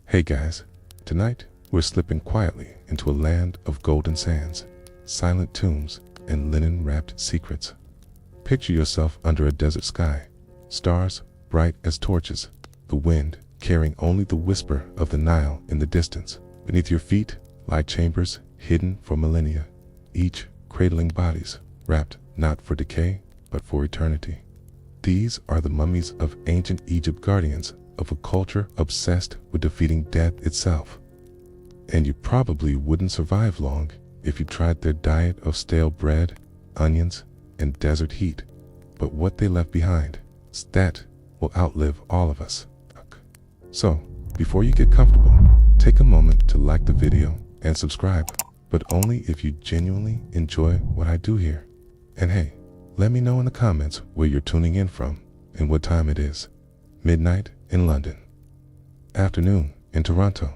Hey guys, tonight we're slipping quietly into a land of golden sands, silent tombs, and linen-wrapped secrets. Picture yourself under a desert sky, stars bright as torches, the wind carrying only the whisper of the Nile in the distance. Beneath your feet lie chambers hidden for millennia, each cradling bodies wrapped not for decay but for eternity. These are the mummies of ancient Egypt, guardians of a culture obsessed with defeating death itself. And you probably wouldn't survive long if you tried their diet of stale bread, onions, and desert heat. But what they left behind, that will outlive all of us. So, before you get comfortable, take a moment to like the video and subscribe, but only if you genuinely enjoy what I do here. And hey, let me know in the comments where you're tuning in from and what time it is. Midnight in London, afternoon in Toronto,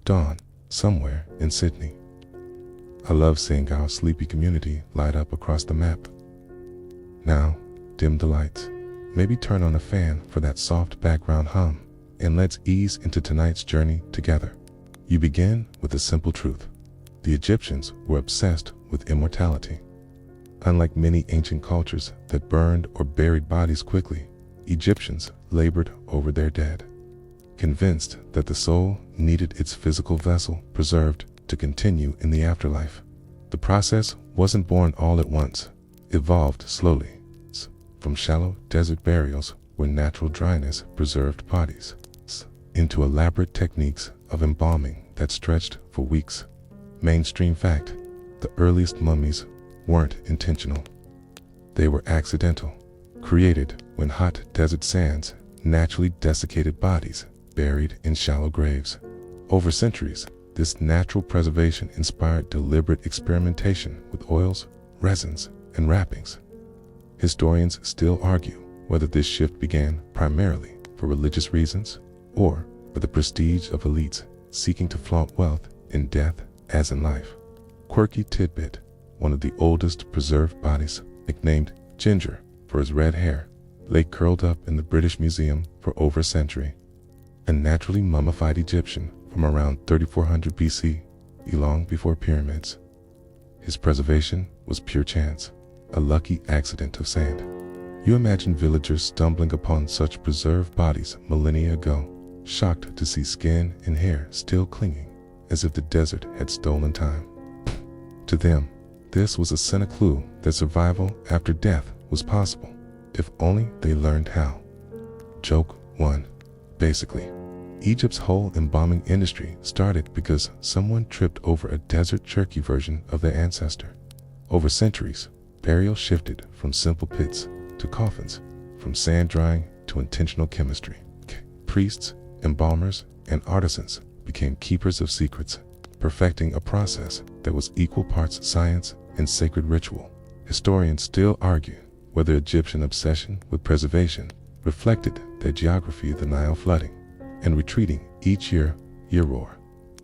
dawn somewhere in Sydney. I love seeing our sleepy community light up across the map. Now, dim the lights, maybe turn on a fan for that soft background hum, and let's ease into tonight's journey together. You begin with a simple truth. The Egyptians were obsessed with immortality. Unlike many ancient cultures that burned or buried bodies quickly, Egyptians labored over their dead, convinced that the soul needed its physical vessel preserved to continue in the afterlife. The process wasn't born all at once, evolved slowly, from shallow desert burials where natural dryness preserved bodies, into elaborate techniques of embalming that stretched for weeks. Mainstream fact: the earliest mummies weren't intentional. They were accidental, created when hot desert sands naturally desiccated bodies buried in shallow graves. Over centuries, this natural preservation inspired deliberate experimentation with oils, resins, and wrappings. Historians still argue whether this shift began primarily for religious reasons or for the prestige of elites seeking to flaunt wealth in death as in life. Quirky tidbit: one of the oldest preserved bodies, nicknamed Ginger for his red hair, lay curled up in the British Museum for over a century. A naturally mummified Egyptian from around 3400 BC, long before pyramids. His preservation was pure chance, a lucky accident of sand. You imagine villagers stumbling upon such preserved bodies millennia ago, shocked to see skin and hair still clinging, as if the desert had stolen time. To them, this was a sine qua non that survival after death was possible, if only they learned how. Joke 1. Basically, Egypt's whole embalming industry started because someone tripped over a desert turkey version of their ancestor. Over centuries, burial shifted from simple pits to coffins, from sand drying to intentional chemistry. Priests, embalmers, and artisans became keepers of secrets, perfecting a process that was equal parts science and sacred ritual. Historians still argue whether Egyptian obsession with preservation reflected their geography of the Nile flooding and retreating each year roar.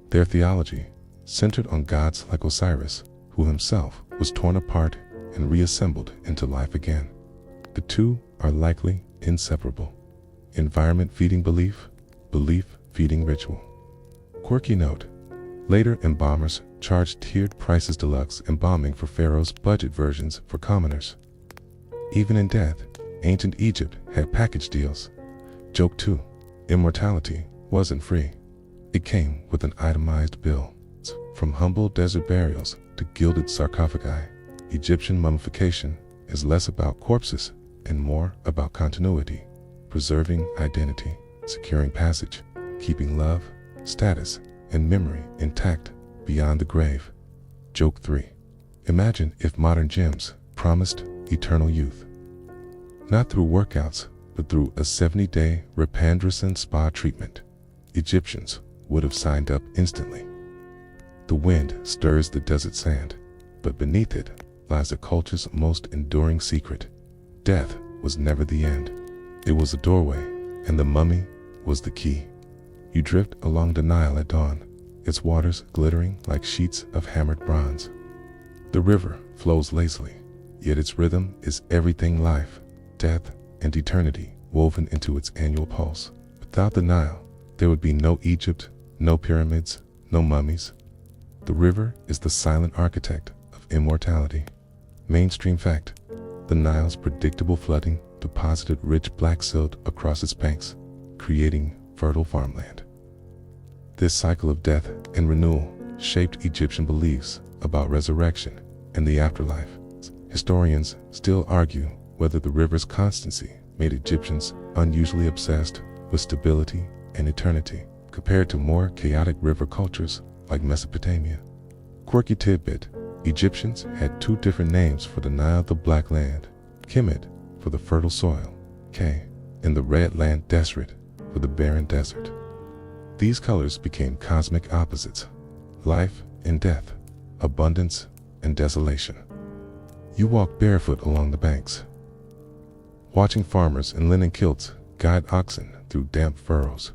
Their theology centered on gods like Osiris, who himself was torn apart and reassembled into life again. The two are likely inseparable. Environment feeding belief, belief feeding ritual. Quirky note: later embalmers charged tiered prices, deluxe embalming for pharaohs, budget versions for commoners. Even in death, ancient Egypt had package deals. Joke 2. Immortality wasn't free. It came with an itemized bill. From humble desert burials to gilded sarcophagi, Egyptian mummification is less about corpses and more about continuity, preserving identity, securing passage, keeping love, status, and memory intact beyond the grave. Joke 3. Imagine if modern gyms promised eternal youth. Not through workouts, but through a 70-day Rapandresen spa treatment. Egyptians would have signed up instantly. The wind stirs the desert sand, but beneath it lies the culture's most enduring secret. Death was never the end. It was a doorway, and the mummy was the key. You drift along the Nile at dawn, its waters glittering like sheets of hammered bronze. The river flows lazily, yet its rhythm is everything: life, death, and eternity woven into its annual pulse. Without the Nile, there would be no Egypt, No pyramids, no mummies. The river is the silent architect of immortality. Mainstream fact: the Nile's predictable flooding deposited rich black silt across its banks, creating fertile farmland. This cycle of death and renewal shaped Egyptian beliefs about resurrection and the afterlife. Historians still argue whether the river's constancy made Egyptians unusually obsessed with stability and eternity, compared to more chaotic river cultures like Mesopotamia. Quirky tidbit: Egyptians had two different names for the Nile: the Black Land, Kemet, for the fertile soil, K, and the Red Land, Deseret, for the barren desert. These colors became cosmic opposites: life and death, abundance and desolation. You walk barefoot along the banks, watching farmers in linen kilts guide oxen through damp furrows.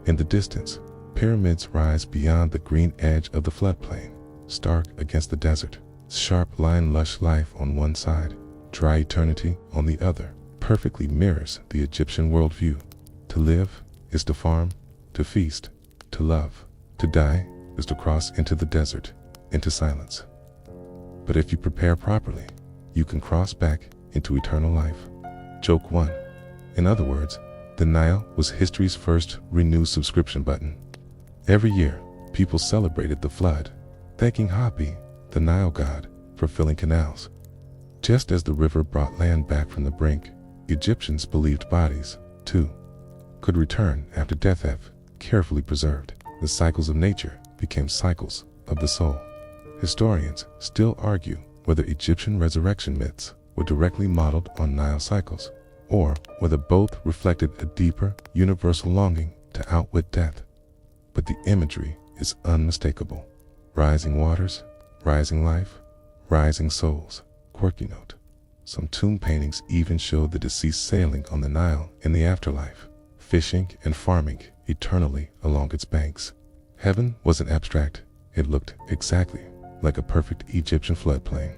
In the distance, pyramids rise beyond the green edge of the floodplain, stark against the desert. Sharp line lush life on one side, dry eternity on the other, perfectly mirrors the Egyptian worldview. To live is to farm, to feast, to love. To die is to cross into the desert, into silence. But if you prepare properly, you can cross back into eternal life. Joke 1. In other words, the Nile was history's first renew subscription button. Every year, people celebrated the flood, thanking Hapi, the Nile god, for filling canals. Just as the river brought land back from the brink, Egyptians believed bodies, too, could return after death. If carefully preserved, the cycles of nature became cycles of the soul. Historians still argue whether Egyptian resurrection myths were directly modeled on Nile cycles, or whether both reflected a deeper, universal longing to outwit death. But the imagery is unmistakable. Rising waters, rising life, rising souls. Quirky note: some tomb paintings even show the deceased sailing on the Nile in the afterlife, fishing and farming eternally along its banks. Heaven wasn't abstract, it looked exactly like a perfect Egyptian floodplain.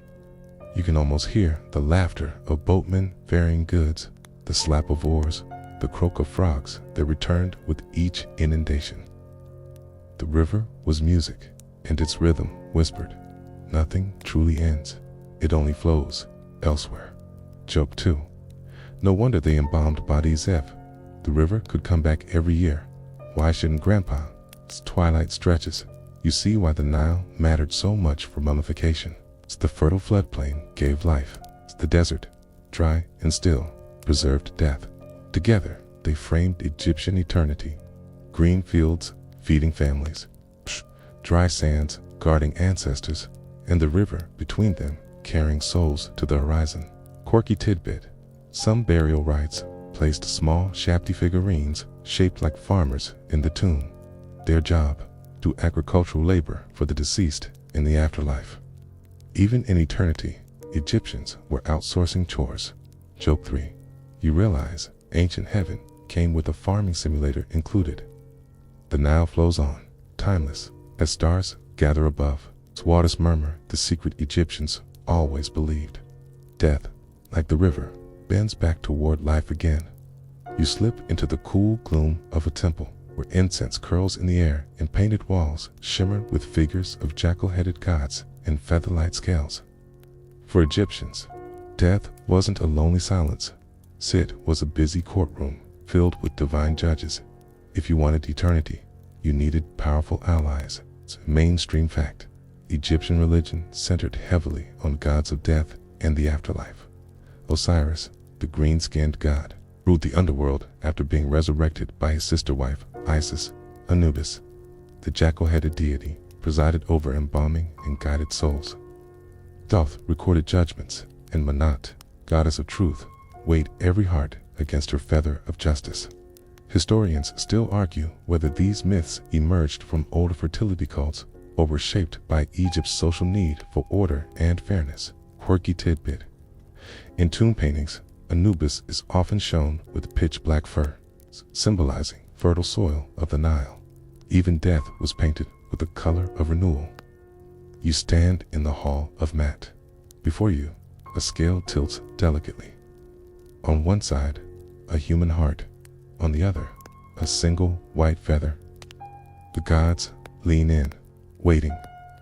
You can almost hear the laughter of boatmen ferrying goods, the slap of oars, the croak of frogs that returned with each inundation. The river was music, and its rhythm whispered, "Nothing truly ends, it only flows elsewhere." Joke 2. No wonder they embalmed bodies. If the river could come back every year, why shouldn't Grandpa's twilight stretches? You see why the Nile mattered so much for mummification. The fertile floodplain gave life. The desert, dry and still, preserved death. Together, they framed Egyptian eternity. Green fields feeding families, dry sands guarding ancestors, and the river between them carrying souls to the horizon. Quirky tidbit: some burial rites placed small Shabti figurines shaped like farmers in the tomb. Their job: do agricultural labor for the deceased in the afterlife. Even in eternity, Egyptians were outsourcing chores. Joke 3. You realize ancient heaven came with a farming simulator included. The Nile flows on, timeless, as stars gather above. Its waters murmur the secret Egyptians always believed. Death, like the river, bends back toward life again. You slip into the cool gloom of a temple, where incense curls in the air and painted walls shimmer with figures of jackal-headed gods and feather-light scales. For Egyptians, death wasn't a lonely silence. It was a busy courtroom filled with divine judges. If you wanted eternity, you needed powerful allies. It's a mainstream fact. Egyptian religion centered heavily on gods of death and the afterlife. Osiris, the green-skinned god, ruled the underworld after being resurrected by his sister wife, Isis. Anubis, the jackal-headed deity, presided over embalming and guided souls. Thoth recorded judgments, and Manat, goddess of truth, weighed every heart against her feather of justice. Historians still argue whether these myths emerged from older fertility cults or were shaped by Egypt's social need for order and fairness. Quirky tidbit: in tomb paintings, Anubis is often shown with pitch-black fur, symbolizing fertile soil of the Nile. Even death was painted with the color of renewal. You stand in the hall of Mat. Before you, a scale tilts delicately. On one side, a human heart. On the other, a single white feather. The gods lean in, waiting.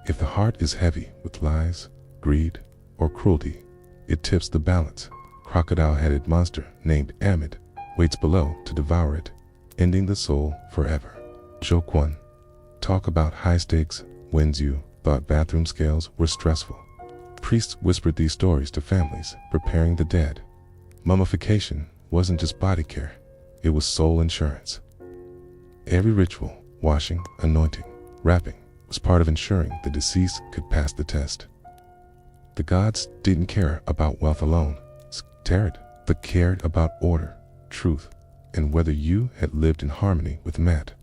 If the heart is heavy with lies, greed, or cruelty, it tips the balance. Crocodile-headed monster named Amid waits below to devour it, ending the soul forever. Joke 1. Talk about high stakes wins you thought bathroom scales were stressful. Priests whispered these stories to families preparing the dead. Mummification wasn't just body care, it was soul insurance. Every ritual, washing, anointing, wrapping, was part of ensuring the deceased could pass the test. The gods didn't care about wealth alone, but cared about order, truth, and whether you had lived in harmony with Maat.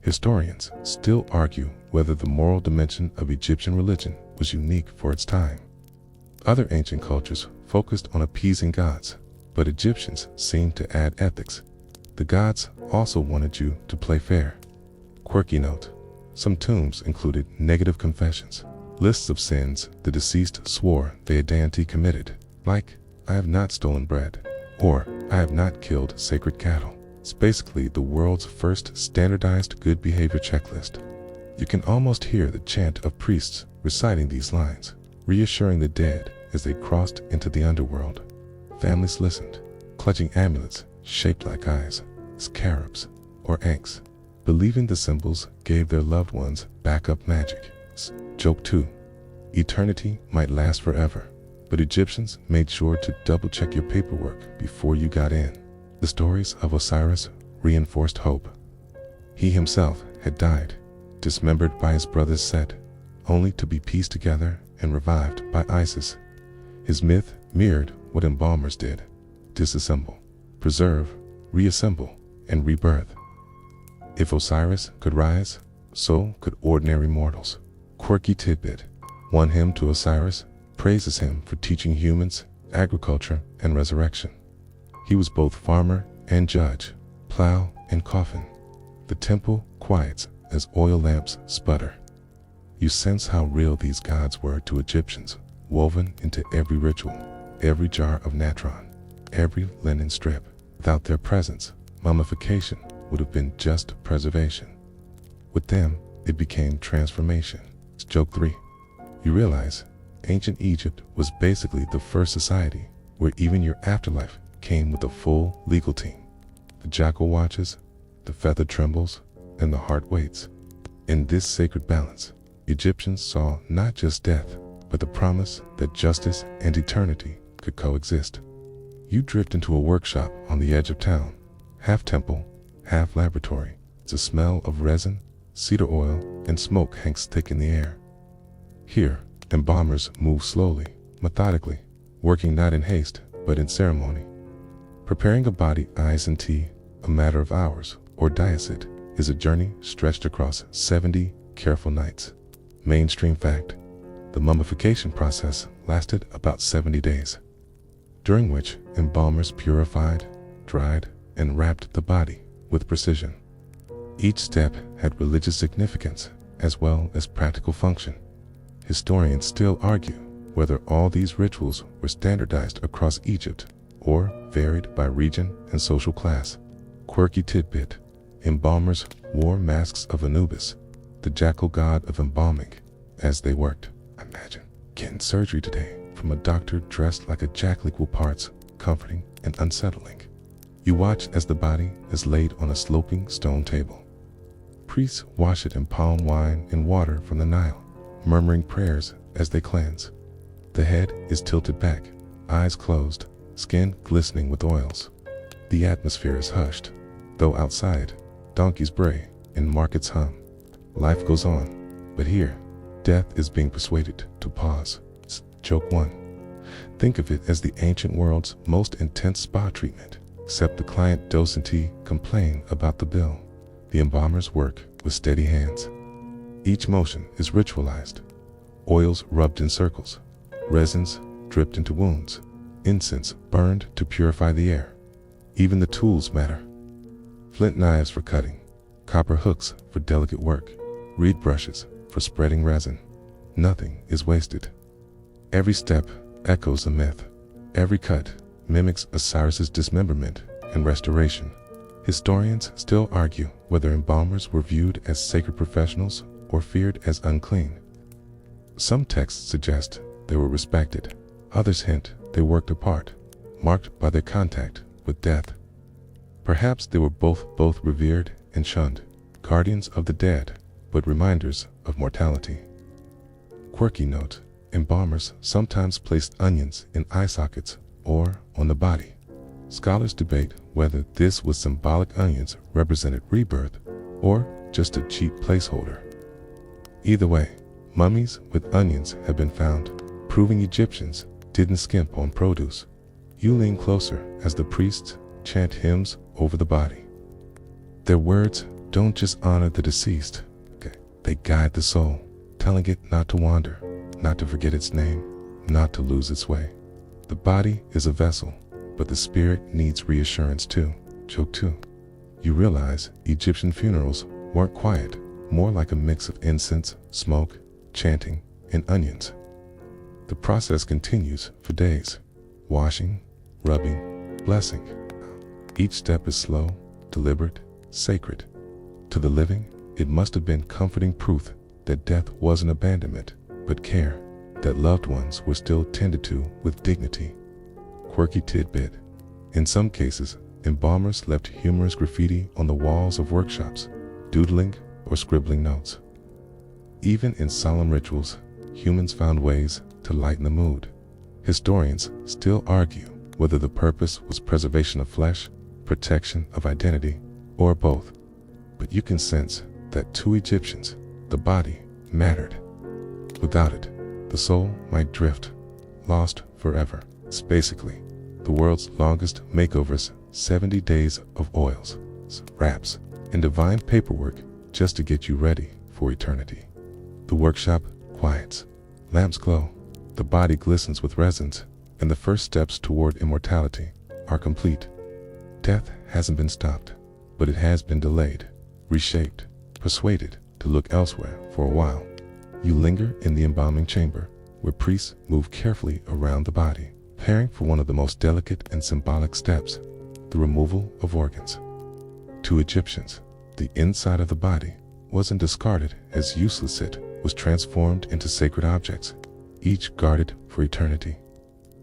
Historians still argue whether the moral dimension of Egyptian religion was unique for its time. Other ancient cultures focused on appeasing gods, but Egyptians seemed to add ethics. The gods also wanted you to play fair. Quirky note: some tombs included negative confessions, lists of sins the deceased swore their deity committed, like, "I have not stolen bread," or "I have not killed sacred cattle." It's basically the world's first standardized good behavior checklist. You can almost hear the chant of priests reciting these lines, reassuring the dead as they crossed into the underworld. Families listened, clutching amulets shaped like eyes, scarabs, or ankhs, believing the symbols gave their loved ones backup magic. Joke 2. Eternity might last forever, but Egyptians made sure to double-check your paperwork before you got in. The stories of Osiris reinforced hope. He himself had died, dismembered by his brother's Set, only to be pieced together and revived by Isis. His myth mirrored what embalmers did: disassemble, preserve, reassemble, and rebirth. If Osiris could rise, so could ordinary mortals. Quirky tidbit: one hymn to Osiris praises him for teaching humans agriculture and resurrection. He was both farmer and judge, plow and coffin. The temple quiets as oil lamps sputter. You sense how real these gods were to Egyptians, woven into every ritual, every jar of natron, every linen strip. Without their presence, mummification would have been just preservation. With them, it became transformation. Joke 3. You realize ancient Egypt was basically the first society where even your afterlife came with a full legal team. The jackal watches, the feather trembles, and the heart waits. In this sacred balance, Egyptians saw not just death, but the promise that justice and eternity could coexist. You drift into a workshop on the edge of town, half temple, half laboratory. The smell of resin, cedar oil, and smoke hangs thick in the air. Here, embalmers move slowly, methodically, working not in haste, but in ceremony. Preparing a body eyes and tea, a matter of hours, or diacid, is a journey stretched across 70 careful nights. Mainstream fact: the mummification process lasted about 70 days, during which embalmers purified, dried, and wrapped the body with precision. Each step had religious significance as well as practical function. Historians still argue whether all these rituals were standardized across Egypt or varied by region and social class. Quirky tidbit: embalmers wore masks of Anubis, the jackal god of embalming, as they worked. Imagine getting surgery today from a doctor dressed like a jackal. Equal parts comforting and unsettling. You watch as the body is laid on a sloping stone table. Priests wash it in palm wine and water from the Nile, murmuring prayers as they cleanse. The head is tilted back, eyes closed, skin glistening with oils. The atmosphere is hushed, though outside, donkeys bray and markets hum. Life goes on, but here, death is being persuaded to pause. Joke 1. Think of it as the ancient world's most intense spa treatment, except the client docently complain about the bill. The embalmers work with steady hands. Each motion is ritualized. Oils rubbed in circles, resins dripped into wounds, incense burned to purify the air. Even the tools matter. Flint knives for cutting, copper hooks for delicate work, reed brushes for spreading resin. Nothing is wasted. Every step echoes a myth. Every cut mimics Osiris's dismemberment and restoration. Historians still argue whether embalmers were viewed as sacred professionals or feared as unclean. Some texts suggest they were respected, others hint they worked apart, marked by their contact with death. Perhaps they were both revered and shunned, guardians of the dead, but reminders of mortality. Quirky note: embalmers sometimes placed onions in eye sockets or on the body. Scholars debate whether this was symbolic onions represented rebirth or just a cheap placeholder. Either way, mummies with onions have been found, proving Egyptians didn't skimp on produce. You lean closer as the priests chant hymns over the body. Their words don't just honor the deceased, they guide the soul, telling it not to wander, not to forget its name, not to lose its way. The body is a vessel, but the spirit needs reassurance too. Joke 2. You realize Egyptian funerals weren't quiet, more like a mix of incense, smoke, chanting, and onions. The process continues for days. Washing, rubbing, blessing. Each step is slow, deliberate, sacred. To the living, it must have been comforting proof that death wasn't abandonment, but care, that loved ones were still tended to with dignity. Quirky tidbit: in some cases, embalmers left humorous graffiti on the walls of workshops, doodling or scribbling notes. Even in solemn rituals, humans found ways to lighten the mood. Historians still argue whether the purpose was preservation of flesh, protection of identity, or both. But you can sense that to Egyptians, the body mattered. Without it, the soul might drift, lost forever. It's basically the world's longest makeovers: 70 days of oils, wraps, and divine paperwork just to get you ready for eternity. The workshop quiets, lamps glow, the body glistens with resins, and the first steps toward immortality are complete. Death hasn't been stopped, but it has been delayed, reshaped, persuaded to look elsewhere for a while. You linger in the embalming chamber, where priests move carefully around the body, preparing for one of the most delicate and symbolic steps: the removal of organs. To Egyptians, the inside of the body wasn't discarded as useless, it was transformed into sacred objects, each guarded for eternity.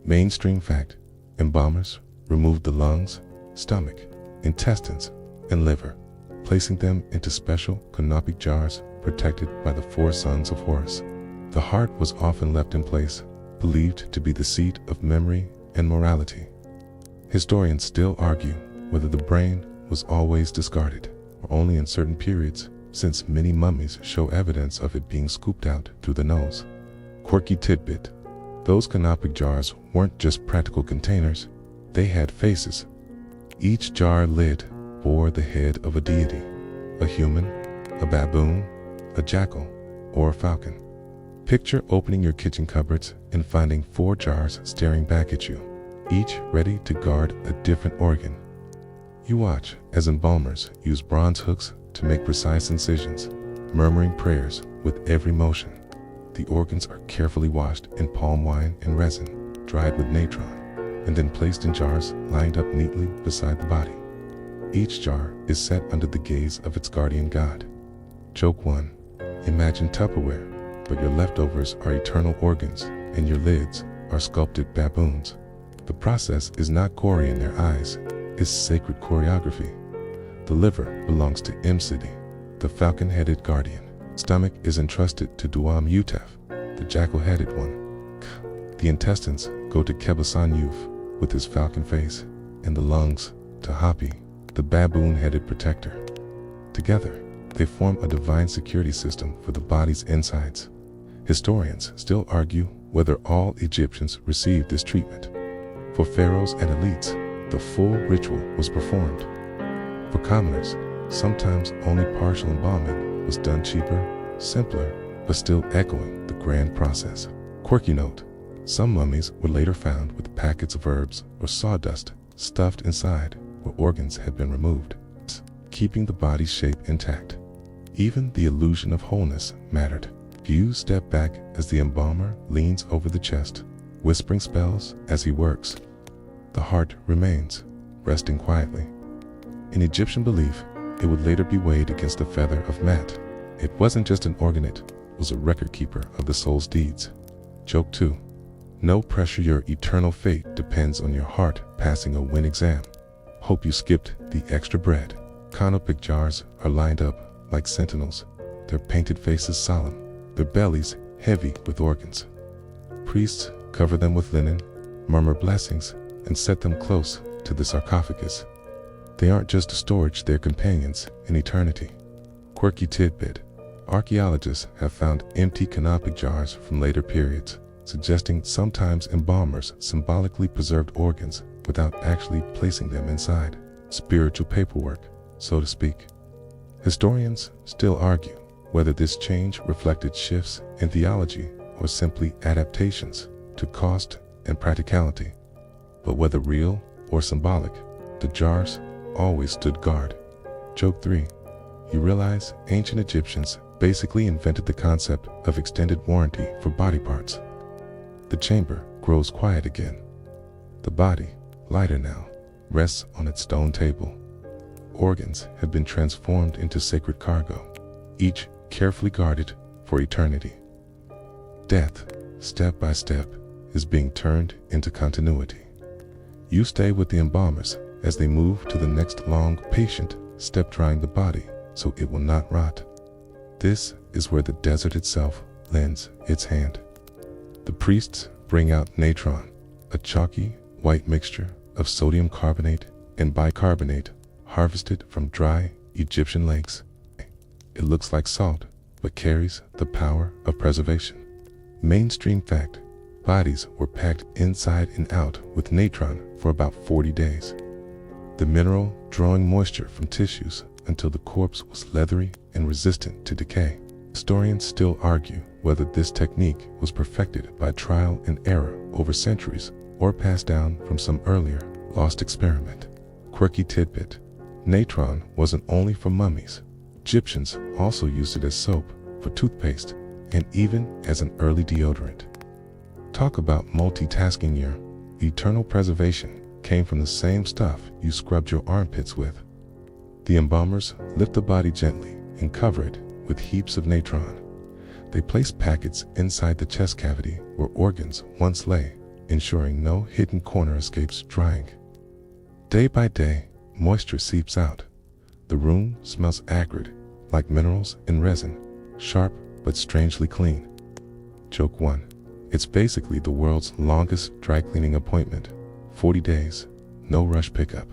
Mainstream fact: embalmers removed the lungs, stomach, intestines, and liver, placing them into special canopic jars protected by the 4 sons of Horus. The heart was often left in place, believed to be the seat of memory and morality. Historians still argue whether the brain was always discarded, or only in certain periods, since many mummies show evidence of it being scooped out through the nose. Quirky tidbit: those canopic jars weren't just practical containers, they had faces. Each jar lid bore the head of a deity: a human, a baboon, a jackal, or a falcon. Picture opening your kitchen cupboards and finding 4 jars staring back at you, each ready to guard a different organ. You watch as embalmers use bronze hooks to make precise incisions, murmuring prayers with every motion. The organs are carefully washed in palm wine and resin, dried with natron, and then placed in jars lined up neatly beside the body. Each jar is set under the gaze of its guardian god. Joke 1. Imagine Tupperware, but your leftovers are eternal organs, and your lids are sculpted baboons. The process is not gory in their eyes, it's sacred choreography. The liver belongs to Imsidi, the falcon-headed guardian. Stomach is entrusted to Duam Utef, the jackal-headed one. The intestines go to Kebasan Yuf with his falcon face, and the lungs to Hapi, the baboon-headed protector. Together, they form a divine security system for the body's insides. Historians still argue whether all Egyptians received this treatment. For pharaohs and elites, the full ritual was performed. For commoners, sometimes only partial embalming was done, cheaper, simpler, but still echoing the grand process. Quirky note: some mummies were later found with packets of herbs or sawdust stuffed inside where organs had been removed, keeping the body's shape intact. Even the illusion of wholeness mattered. You step back as the embalmer leans over the chest, whispering spells as he works. The heart remains, resting quietly. In Egyptian belief, it would later be weighed against the feather of Mat. It wasn't just an organ, it was a record keeper of the soul's deeds. Joke 2. No pressure, your eternal fate depends on your heart passing a win exam. Hope you skipped the extra bread. Canopic jars are lined up like sentinels, their painted faces solemn, their bellies heavy with organs. Priests cover them with linen, murmur blessings, and set them close to the sarcophagus. They aren't just storage, they're companions in eternity. Quirky tidbit: archaeologists have found empty canopic jars from later periods, suggesting sometimes embalmers symbolically preserved organs without actually placing them inside. Spiritual paperwork, so to speak. Historians still argue whether this change reflected shifts in theology or simply adaptations to cost and practicality. But whether real or symbolic, the jars always stood guard. Joke 3. You realize ancient Egyptians basically invented the concept of extended warranty for body parts. The chamber grows quiet again. The body, lighter now, rests on its stone table. Organs have been transformed into sacred cargo, each carefully guarded for eternity. Death, step by step, is being turned into continuity. You stay with the embalmers as they move to the next long, patient step, drying the body so it will not rot. This is where the desert itself lends its hand. The priests bring out natron, a chalky, white mixture of sodium carbonate and bicarbonate harvested from dry Egyptian lakes. It looks like salt, but carries the power of preservation. Mainstream fact: bodies were packed inside and out with natron for about 40 days. The mineral drawing moisture from tissues until the corpse was leathery and resistant to decay. Historians still argue whether this technique was perfected by trial and error over centuries or passed down from some earlier, lost experiment. Quirky tidbit: natron wasn't only for mummies. Egyptians also used it as soap, for toothpaste, and even as an early deodorant. Talk about multitasking. Your eternal preservation came from the same stuff you scrubbed your armpits with. The embalmers lift the body gently and cover it with heaps of natron. They place packets inside the chest cavity where organs once lay, ensuring no hidden corner escapes drying. Day by day, moisture seeps out. The room smells acrid, like minerals and resin, sharp but strangely clean. Joke 1. It's basically the world's longest dry cleaning appointment. 40 days, no rush pickup.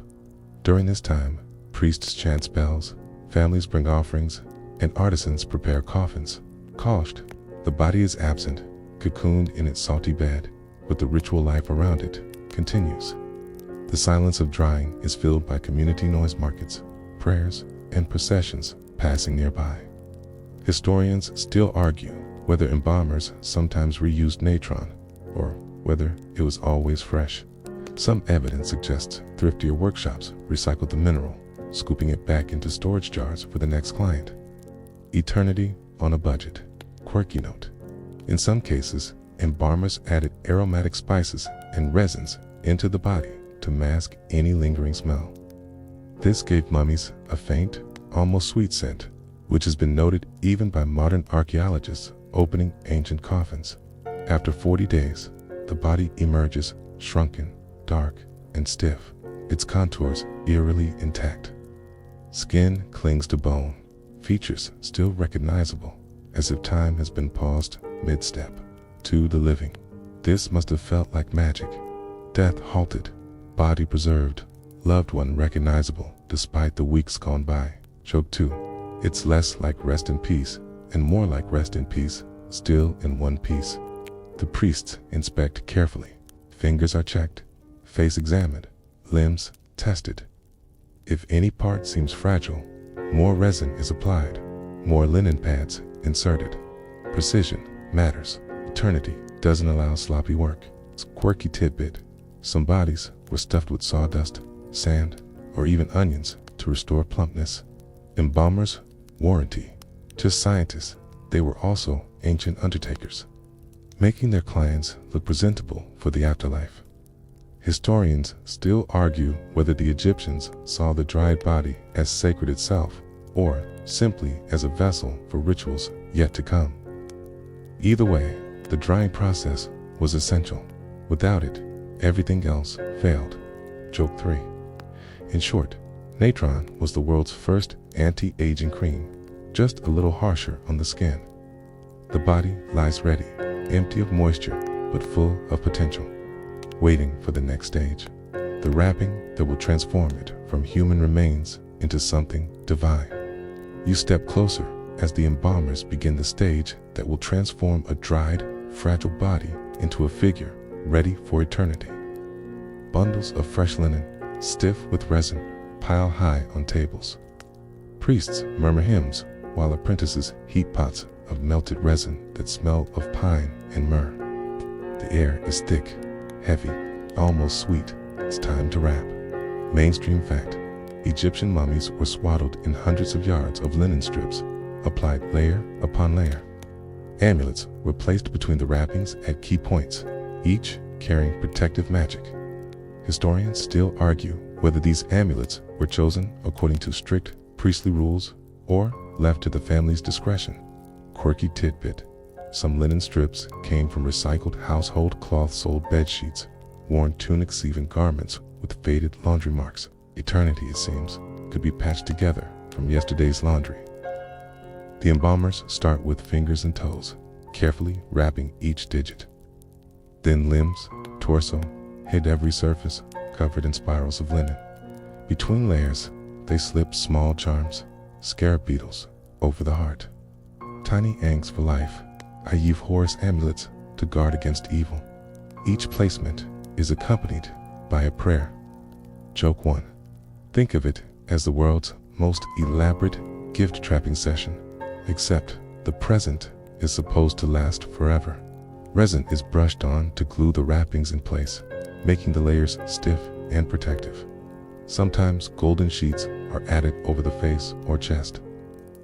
During this time, priests chant spells, families bring offerings, and artisans prepare coffins. Koshed, the body is absent, cocooned in its salty bed, but the ritual life around it continues. The silence of drying is filled by community noise, markets, prayers, and processions passing nearby. Historians still argue whether embalmers sometimes reused natron, or whether it was always fresh. Some evidence suggests thriftier workshops recycled the mineral, scooping it back into storage jars for the next client. Eternity on a budget. Quirky note: in some cases, embalmers added aromatic spices and resins into the body to mask any lingering smell. This gave mummies a faint, almost sweet scent, which has been noted even by modern archaeologists opening ancient coffins. After 40 days, the body emerges shrunken, dark, and stiff, its contours eerily intact. Skin clings to bone, features still recognizable, as if time has been paused mid-step. To the living, this must have felt like magic. Death halted, body preserved, loved one recognizable despite the weeks gone by. Joke 2. It's less like rest in peace and more like rest in peace, still in one piece. The priests inspect carefully. Fingers are checked, face examined, limbs tested. If any part seems fragile, more resin is applied, more linen pads inserted. Precision matters. Eternity doesn't allow sloppy work. It's a quirky tidbit: some bodies were stuffed with sawdust, sand, or even onions to restore plumpness. Embalmers' warranty. To scientists, they were also ancient undertakers, making their clients look presentable for the afterlife. Historians still argue whether the Egyptians saw the dried body as sacred itself or simply as a vessel for rituals yet to come. Either way, the drying process was essential. Without it, everything else failed. Joke 3. In short, natron was the world's first anti-aging cream, just a little harsher on the skin. The body lies ready, empty of moisture, but full of potential, waiting for the next stage, the wrapping that will transform it from human remains into something divine. You step closer as the embalmers begin the stage that will transform a dried, fragile body into a figure ready for eternity. Bundles of fresh linen, stiff with resin, pile high on tables. Priests murmur hymns while apprentices heat pots of melted resin that smell of pine and myrrh. The air is thick, heavy, almost sweet. It's time to wrap. Mainstream fact: Egyptian mummies were swaddled in hundreds of yards of linen strips, applied layer upon layer. Amulets were placed between the wrappings at key points, each carrying protective magic. Historians still argue whether these amulets were chosen according to strict priestly rules or left to the family's discretion. Quirky tidbit: some linen strips came from recycled household cloths, old bed sheets, worn tunics, even garments with faded laundry marks. Eternity, it seems, could be patched together from yesterday's laundry. The embalmers start with fingers and toes, carefully wrapping each digit. Then limbs, torso, head, every surface covered in spirals of linen. Between layers, they slip small charms, scarab beetles, over the heart. Tiny ankhs for life, Ayif Horus amulets to guard against evil. Each placement is accompanied by a prayer. Joke 1. Think of it as the world's most elaborate gift trapping session, except the present is supposed to last forever. Resin is brushed on to glue the wrappings in place, making the layers stiff and protective. Sometimes golden sheets are added over the face or chest.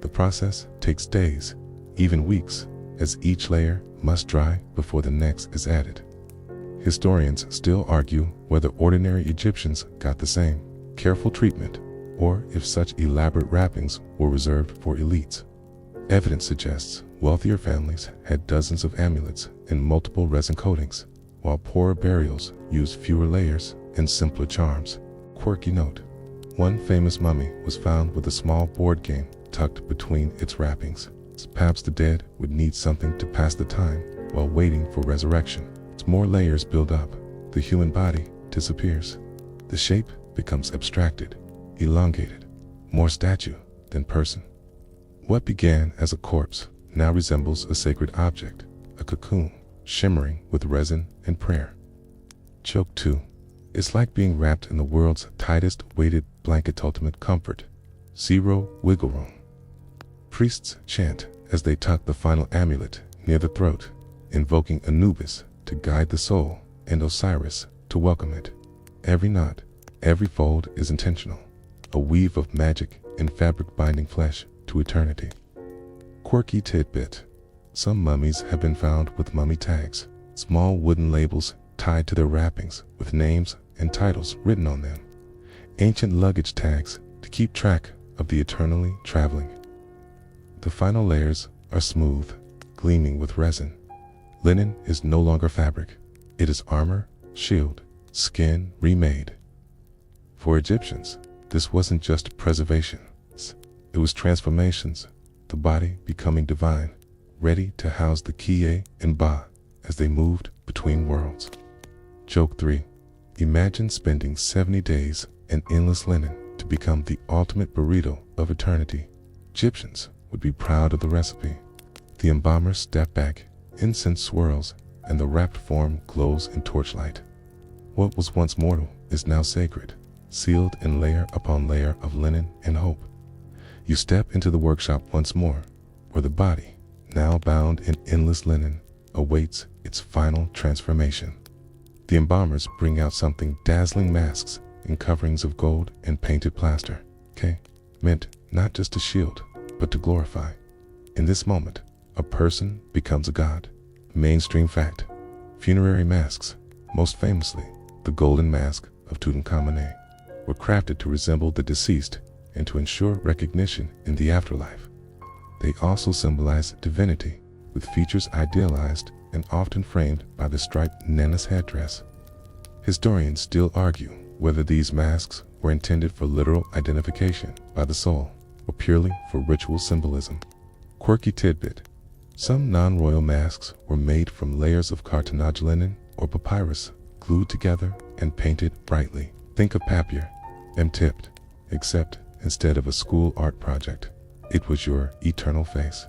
The process takes days, even weeks, as each layer must dry before the next is added. Historians still argue whether ordinary Egyptians got the same careful treatment or if such elaborate wrappings were reserved for elites. Evidence suggests wealthier families had dozens of amulets in multiple resin coatings, while poorer burials used fewer layers and simpler charms. Quirky note: one famous mummy was found with a small board game tucked between its wrappings. Perhaps the dead would need something to pass the time while waiting for resurrection. As more layers build up, the human body disappears. The shape becomes abstracted, elongated, more statue than person. What began as a corpse now resembles a sacred object, a cocoon, shimmering with resin and prayer. Joke 2. It's like being wrapped in the world's tightest weighted blanket, ultimate comfort. Zero wiggle room. Priests chant as they tuck the final amulet near the throat, invoking Anubis to guide the soul and Osiris to welcome it. Every knot, every fold is intentional, a weave of magic and fabric binding flesh to eternity. Quirky tidbit: some mummies have been found with mummy tags, small wooden labels tied to their wrappings with names and titles written on them. Ancient luggage tags to keep track of the eternally traveling. The final layers are smooth, gleaming with resin. Linen is no longer fabric. It is armor, shield, skin remade. For Egyptians, this wasn't just preservation. It was transformations, the body becoming divine, ready to house the Kie and Ba as they moved between worlds. Joke 3. Imagine spending 70 days in endless linen to become the ultimate burrito of eternity. Egyptians would be proud of the recipe. The embalmers step back, incense swirls, and the wrapped form glows in torchlight. What was once mortal is now sacred, sealed in layer upon layer of linen and hope. You step into the workshop once more, where the body, now bound in endless linen, awaits its final transformation. The embalmers bring out something dazzling: masks and coverings of gold and painted plaster, meant not just to shield, but to glorify. In this moment, a person becomes a god. Mainstream fact: funerary masks, most famously the golden mask of Tutankhamun, were crafted to resemble the deceased and to ensure recognition in the afterlife. They also symbolize divinity, with features idealized and often framed by the striped Nana's headdress. Historians still argue whether these masks were intended for literal identification by the soul or purely for ritual symbolism. Quirky tidbit: some non-royal masks were made from layers of cartonnage linen or papyrus, glued together and painted brightly. Think of papier, M-tipped, except instead of a school art project, it was your eternal face.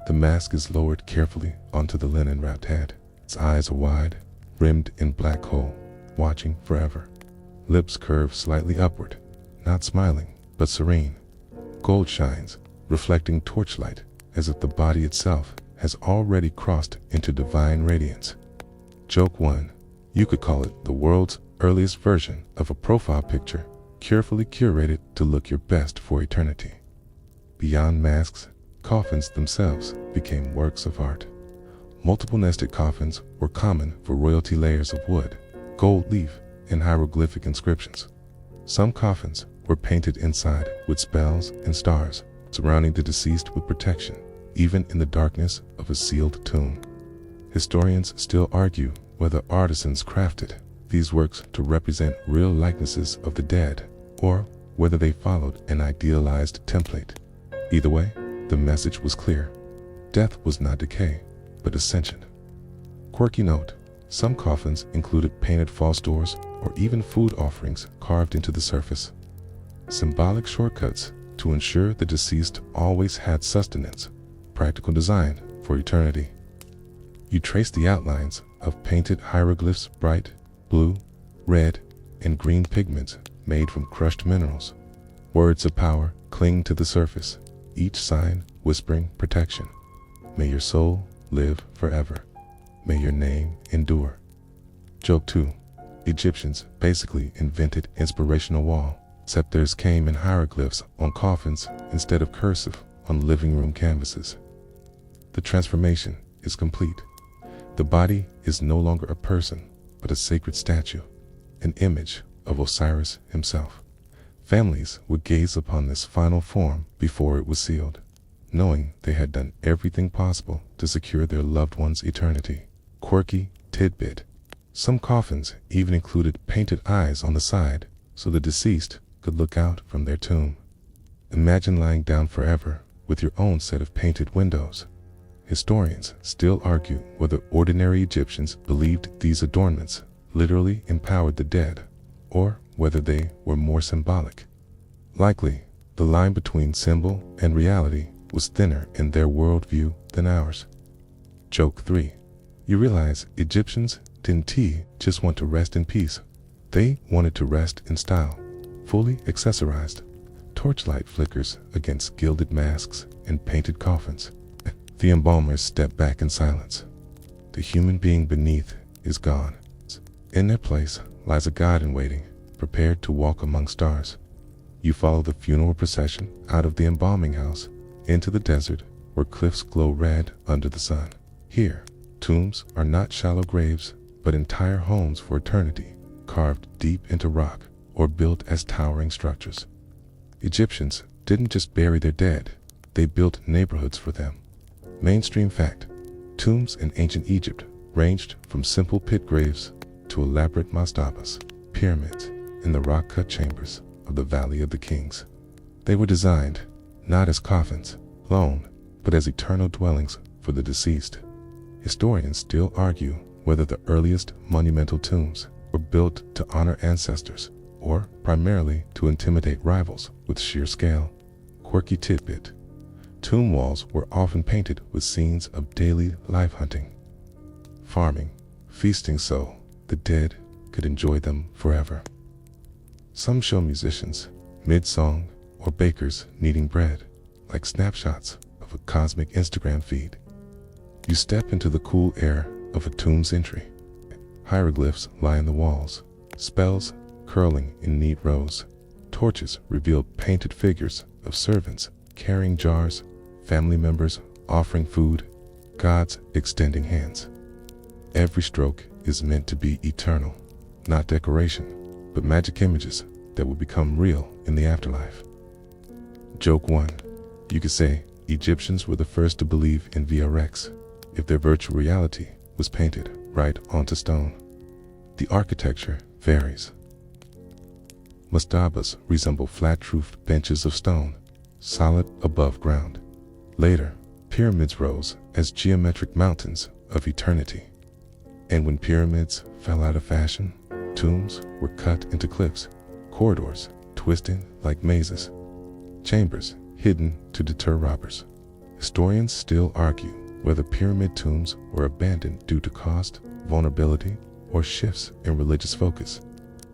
The mask is lowered carefully onto the linen-wrapped head. Its eyes are wide, rimmed in black hole, watching forever. Lips curve slightly upward, not smiling, but serene. Gold shines, reflecting torchlight, as if the body itself has already crossed into divine radiance. Joke 1. You could call it the world's earliest version of a profile picture, carefully curated to look your best for eternity. Beyond masks, coffins themselves became works of art. Multiple nested coffins were common for royalty, layers of wood, gold leaf, and hieroglyphic inscriptions. Some coffins were painted inside with spells and stars, surrounding the deceased with protection, even in the darkness of a sealed tomb. Historians still argue whether artisans crafted these works to represent real likenesses of the dead, or whether they followed an idealized template. Either way, the message was clear. Death was not decay, but ascension. Quirky note: some coffins included painted false doors or even food offerings carved into the surface. Symbolic shortcuts to ensure the deceased always had sustenance, practical design for eternity. You trace the outlines of painted hieroglyphs, bright blue, red, and green pigments made from crushed minerals. Words of power cling to the surface, each sign whispering protection. May your soul live forever. May your name endure. Joke 2. Egyptians basically invented inspirational wall, except theirs came in hieroglyphs on coffins instead of cursive on living room canvases. The transformation is complete. The body is no longer a person, but a sacred statue, an image of Osiris himself. Families would gaze upon this final form before it was sealed, knowing they had done everything possible to secure their loved one's eternity. Quirky tidbit: some coffins even included painted eyes on the side so the deceased could look out from their tomb. Imagine lying down forever with your own set of painted windows. Historians still argue whether ordinary Egyptians believed these adornments literally empowered the dead, or whether they were more symbolic. Likely, the line between symbol and reality was thinner in their worldview than ours. Joke 3. You realize Egyptians didn't just want to rest in peace. They wanted to rest in style, fully accessorized. Torchlight flickers against gilded masks and painted coffins. The embalmers step back in silence. The human being beneath is gone. In their place lies a god in waiting, prepared to walk among stars. You follow the funeral procession out of the embalming house into the desert where cliffs glow red under the sun. Here, tombs are not shallow graves, but entire homes for eternity, carved deep into rock or built as towering structures. Egyptians didn't just bury their dead, they built neighborhoods for them. Mainstream fact: tombs in ancient Egypt ranged from simple pit graves to elaborate mastabas, pyramids, in the rock-cut chambers of the Valley of the Kings. They were designed not as coffins alone, but as eternal dwellings for the deceased. Historians still argue whether the earliest monumental tombs were built to honor ancestors or primarily to intimidate rivals with sheer scale. Quirky tidbit: tomb walls were often painted with scenes of daily life hunting, farming, feasting so the dead could enjoy them forever. Some show musicians, mid-song, or bakers kneading bread, like snapshots of a cosmic Instagram feed. You step into the cool air of a tomb's entry. Hieroglyphs line the walls, spells curling in neat rows. Torches reveal painted figures of servants carrying jars, family members offering food, gods extending hands. Every stroke is meant to be eternal, not decoration, but magic images that would become real in the afterlife. Joke 1. You could say Egyptians were the first to believe in VRX if their virtual reality was painted right onto stone. The architecture varies. Mastabas resemble flat-roofed benches of stone, solid above ground. Later, pyramids rose as geometric mountains of eternity. And when pyramids fell out of fashion, tombs were cut into cliffs, corridors twisting like mazes, chambers hidden to deter robbers. Historians still argue whether pyramid tombs were abandoned due to cost, vulnerability, or shifts in religious focus.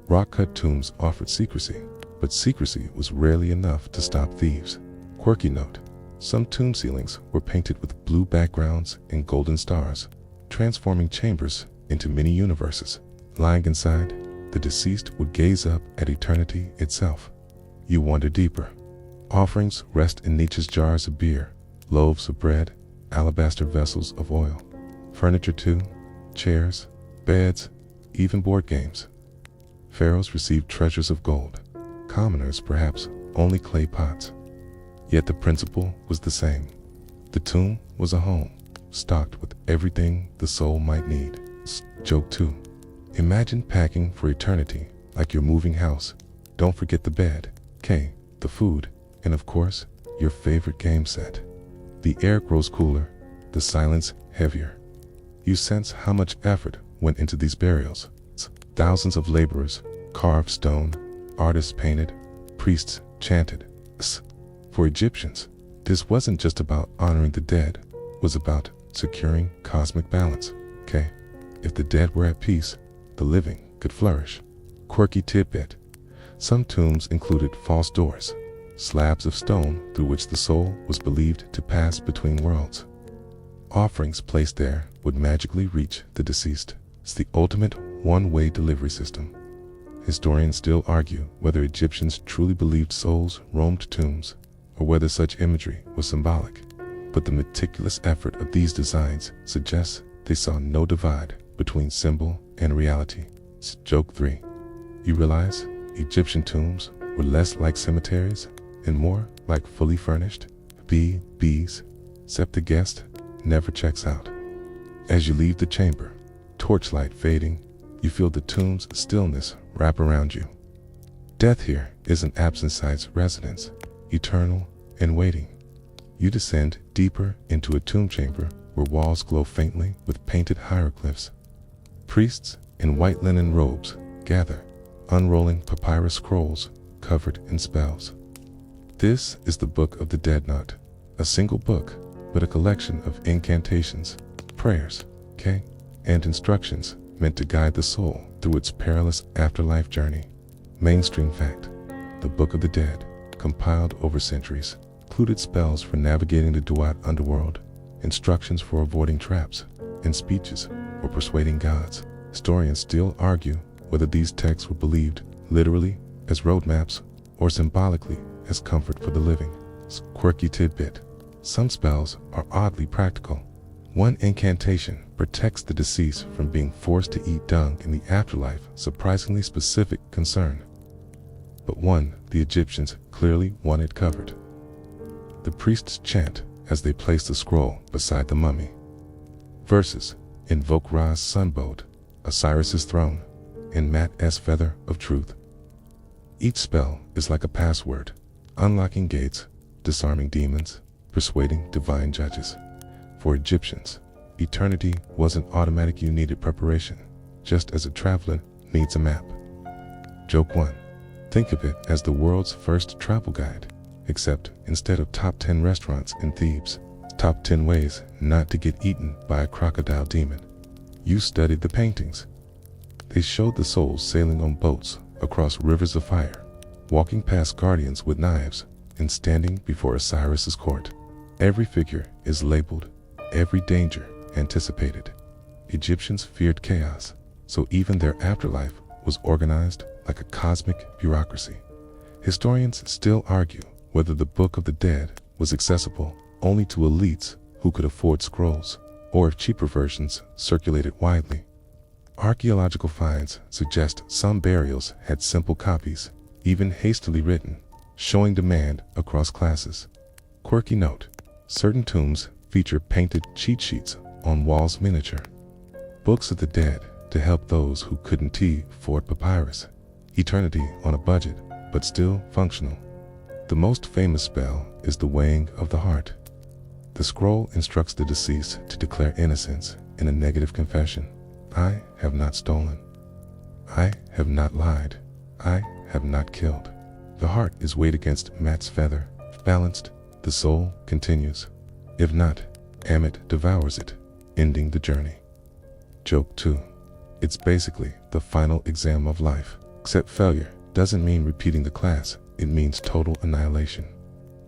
Rock-cut tombs offered secrecy, but secrecy was rarely enough to stop thieves. Quirky note: some tomb ceilings were painted with blue backgrounds and golden stars, transforming chambers into mini-universes. Lying inside, the deceased would gaze up at eternity itself. You wander deeper. Offerings rest in niches, jars of beer, loaves of bread, alabaster vessels of oil. Furniture too: chairs, beds, even board games. Pharaohs received treasures of gold, commoners perhaps only clay pots. Yet the principle was the same. The tomb was a home, stocked with everything the soul might need. Joke 2. Imagine packing for eternity like your moving house. Don't forget the bed, the food, and of course, your favorite game set. The air grows cooler, the silence heavier. You sense how much effort went into these burials. Thousands of laborers carved stone, artists painted, priests chanted. For Egyptians, this wasn't just about honoring the dead, it was about securing cosmic balance. If the dead were at peace, the living could flourish. Quirky tidbit: some tombs included false doors, slabs of stone through which the soul was believed to pass between worlds. Offerings placed there would magically reach the deceased. It's the ultimate one-way delivery system. Historians still argue whether Egyptians truly believed souls roamed tombs, or whether such imagery was symbolic. But the meticulous effort of these designs suggests they saw no divide between symbol and reality. Joke 3. You realize Egyptian tombs were less like cemeteries and more like fully furnished B&Bs, except the guest never checks out. As you leave the chamber, torchlight fading, you feel the tomb's stillness wrap around you. Death here isn't absence-site's residence, eternal and waiting. You descend deeper into a tomb chamber where walls glow faintly with painted hieroglyphs. Priests in white linen robes gather, unrolling papyrus scrolls covered in spells. This is the Book of the Dead, not a single book, but a collection of incantations, prayers, and instructions meant to guide the soul through its perilous afterlife journey. Mainstream fact: the Book of the Dead, compiled over centuries, included spells for navigating the Duat underworld, instructions for avoiding traps, and speeches for persuading gods. Historians still argue whether these texts were believed literally as roadmaps or symbolically as comfort for the living. Quirky tidbit: some spells are oddly practical. One incantation protects the deceased from being forced to eat dung in the afterlife, surprisingly specific concern. But one the Egyptians clearly wanted covered. The priests chant as they place the scroll beside the mummy. Verses invoke Ra's sunboat, Osiris's throne, and Mat-S feather of truth. Each spell is like a password, unlocking gates, disarming demons, persuading divine judges. For Egyptians, eternity wasn't automatic. You needed preparation, just as a traveler needs a map. Joke 1. Think of it as the world's first travel guide, except instead of top 10 restaurants in Thebes, top 10 ways not to get eaten by a crocodile demon. You studied the paintings. They showed the souls sailing on boats across rivers of fire, walking past guardians with knives, and standing before Osiris's court. Every figure is labeled, every danger anticipated. Egyptians feared chaos, so even their afterlife was organized like a cosmic bureaucracy. Historians still argue whether the Book of the Dead was accessible only to elites who could afford scrolls, or if cheaper versions circulated widely. Archaeological finds suggest some burials had simple copies, even hastily written, showing demand across classes. Quirky note: certain tombs feature painted cheat sheets on walls miniature. Books of the Dead to help those who couldn't afford papyrus. Eternity on a budget, but still functional. The most famous spell is the weighing of the heart. The scroll instructs the deceased to declare innocence in a negative confession. I have not stolen. I have not lied. I have not killed. The heart is weighed against Matt's feather. If balanced, the soul continues. If not, Amit devours it, ending the journey. Joke 2. It's basically the final exam of life, except failure doesn't mean repeating the class, it means total annihilation.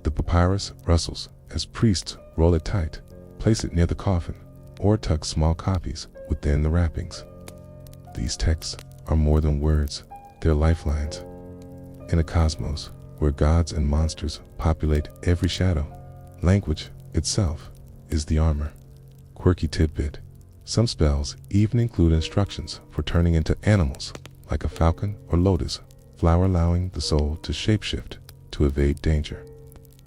The papyrus rustles as priests roll it tight, place it near the coffin, or tuck small copies within the wrappings. These texts are more than words, they're lifelines. In a cosmos where gods and monsters populate every shadow, language itself is the armor. Quirky tidbit: some spells even include instructions for turning into animals, like a falcon or lotus flower, allowing the soul to shapeshift to evade danger.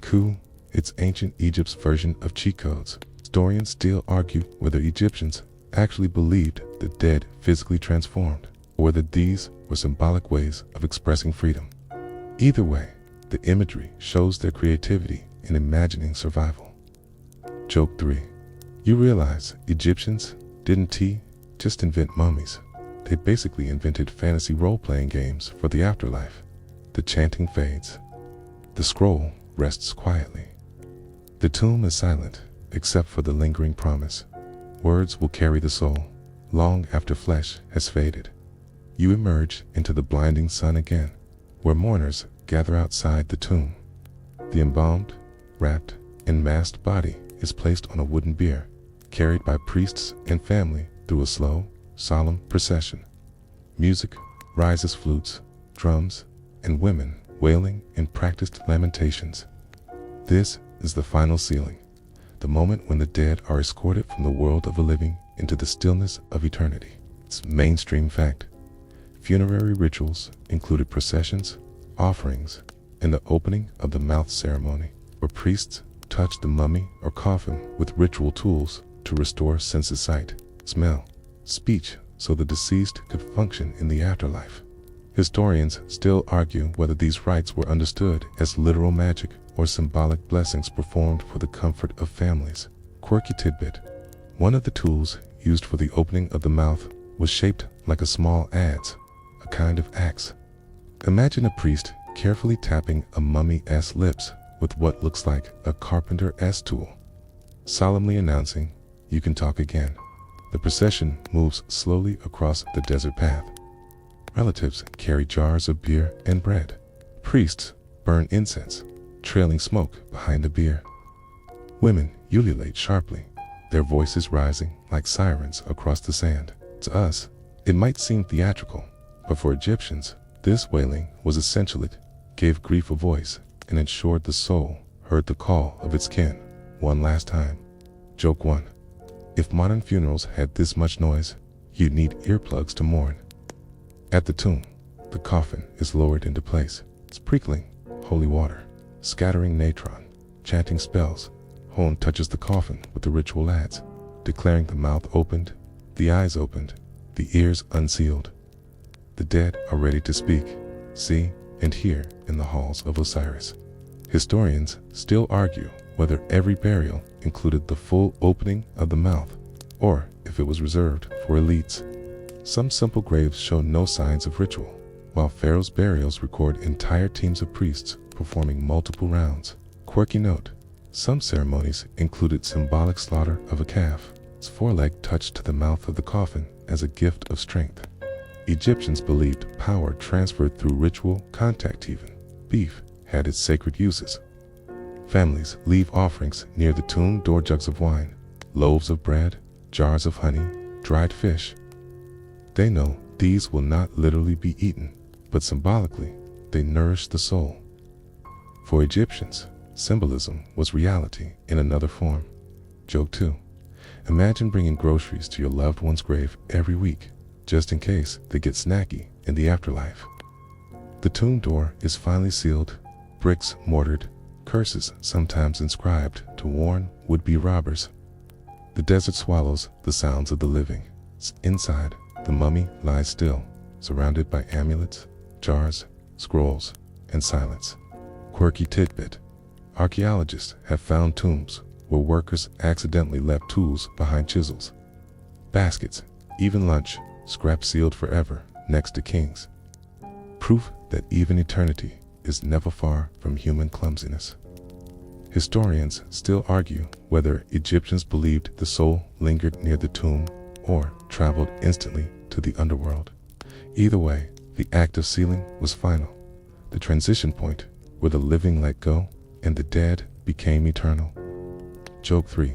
Coup: it's ancient Egypt's version of cheat codes. Historians still argue whether Egyptians actually believed the dead physically transformed, or whether these were symbolic ways of expressing freedom. Either way, the imagery shows their creativity in imagining survival. Joke 3. You realize Egyptians didn't just invent mummies. They basically invented fantasy role-playing games for the afterlife. The chanting fades. The scroll rests quietly. The tomb is silent, except for the lingering promise. Words will carry the soul, long after flesh has faded. You emerge into the blinding sun again, where mourners gather outside the tomb. The embalmed, wrapped, and masked body is placed on a wooden bier, carried by priests and family through a slow, solemn procession. Music rises, flutes, drums, and women wailing in practiced lamentations. This is the final sealing, the moment when the dead are escorted from the world of the living into the stillness of eternity. It's mainstream fact. Funerary rituals included processions, offerings, and the opening of the mouth ceremony, where priests touched the mummy or coffin with ritual tools to restore senses: sight, smell, speech, so the deceased could function in the afterlife. Historians still argue whether these rites were understood as literal magic or symbolic blessings performed for the comfort of families. Quirky tidbit: one of the tools used for the opening of the mouth was shaped like a small adze, a kind of axe. Imagine a priest carefully tapping a mummy's lips with what looks like a carpenter's tool, solemnly announcing, "You can talk again." The procession moves slowly across the desert path. Relatives carry jars of beer and bread. Priests burn incense, trailing smoke behind the bier. Women ululate sharply, their voices rising like sirens across the sand. To us, it might seem theatrical, but for Egyptians, this wailing was essential. It gave grief a voice and ensured the soul heard the call of its kin one last time. Joke 1. If modern funerals had this much noise, you'd need earplugs to mourn. At the tomb, the coffin is lowered into place, sprinkling holy water, scattering natron, chanting spells. Hone touches the coffin with the ritual adze, declaring the mouth opened, the eyes opened, the ears unsealed. The dead are ready to speak, see, and hear in the halls of Osiris. Historians still argue whether every burial included the full opening of the mouth, or if it was reserved for elites. Some simple graves show no signs of ritual, while Pharaoh's burials record entire teams of priests performing multiple rounds. Quirky note: some ceremonies included symbolic slaughter of a calf, its foreleg touched to the mouth of the coffin as a gift of strength. Egyptians believed power transferred through ritual contact. Even beef had its sacred uses. Families leave offerings near the tomb door: jugs of wine, loaves of bread, jars of honey, dried fish. They know these will not literally be eaten, but symbolically, they nourish the soul. For Egyptians, symbolism was reality in another form. Joke 2. Imagine bringing groceries to your loved one's grave every week. just in case they get snacky in the afterlife. The tomb door is finely sealed, bricks mortared, curses sometimes inscribed to warn would-be robbers. The desert swallows the sounds of the living. Inside, the mummy lies still, surrounded by amulets, jars, scrolls, and silence. Quirky tidbit. Archaeologists have found tombs where workers accidentally left tools behind chisels, baskets, even lunch, scraps sealed forever next to kings. Proof that even eternity is never far from human clumsiness. Historians still argue whether Egyptians believed the soul lingered near the tomb or traveled instantly to the underworld. Either way, the act of sealing was final, the transition point where the living let go and the dead became eternal. Joke 3.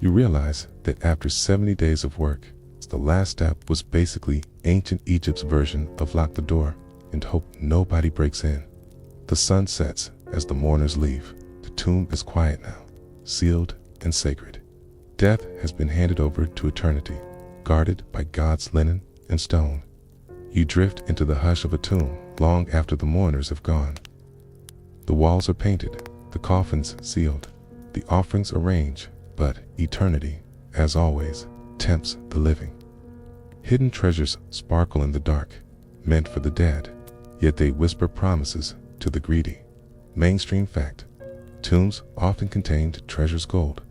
You realize that after 70 days of work, the last step was basically ancient Egypt's version of lock the door and hope nobody breaks in. The sun sets as the mourners leave. The tomb is quiet now, sealed and sacred. Death has been handed over to eternity, guarded by God's linen and stone. You drift into the hush of a tomb long after the mourners have gone. The walls are painted, the coffins sealed, the offerings arranged, but eternity, as always, tempts the living. Hidden treasures sparkle in the dark, meant for the dead, yet they whisper promises to the greedy. Mainstream fact: tombs often contained treasures gold,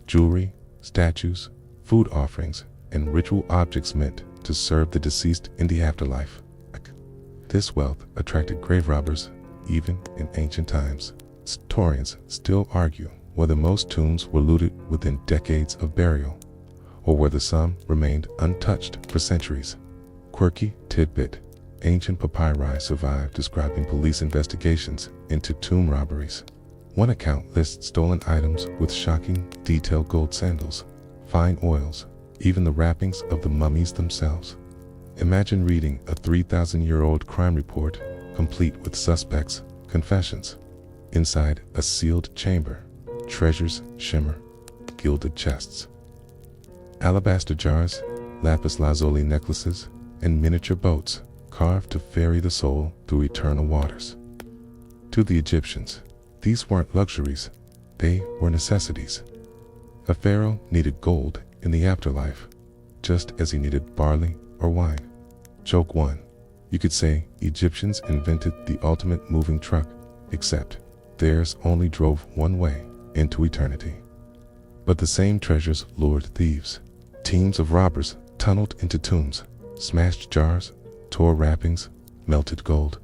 jewelry, statues, food offerings, and ritual objects meant to serve the deceased in the afterlife. This wealth attracted grave robbers even in ancient times. Historians still argue whether most tombs were looted within decades of burial, or whether some remained untouched for centuries. Quirky tidbit. Ancient papyri survive describing police investigations into tomb robberies. One account lists stolen items with shocking, detailed gold sandals, fine oils, even the wrappings of the mummies themselves. Imagine reading a 3,000-year-old crime report, complete with suspects' confessions. Inside a sealed chamber, treasures shimmer, gilded chests, alabaster jars, lapis lazuli necklaces, and miniature boats carved to ferry the soul through eternal waters. To the Egyptians, these weren't luxuries, they were necessities. A pharaoh needed gold in the afterlife, just as he needed barley or wine. Joke 1. You could say Egyptians invented the ultimate moving truck, except theirs only drove one way into eternity. But the same treasures lured thieves. Teams of robbers tunneled into tombs, smashed jars, tore wrappings, melted gold.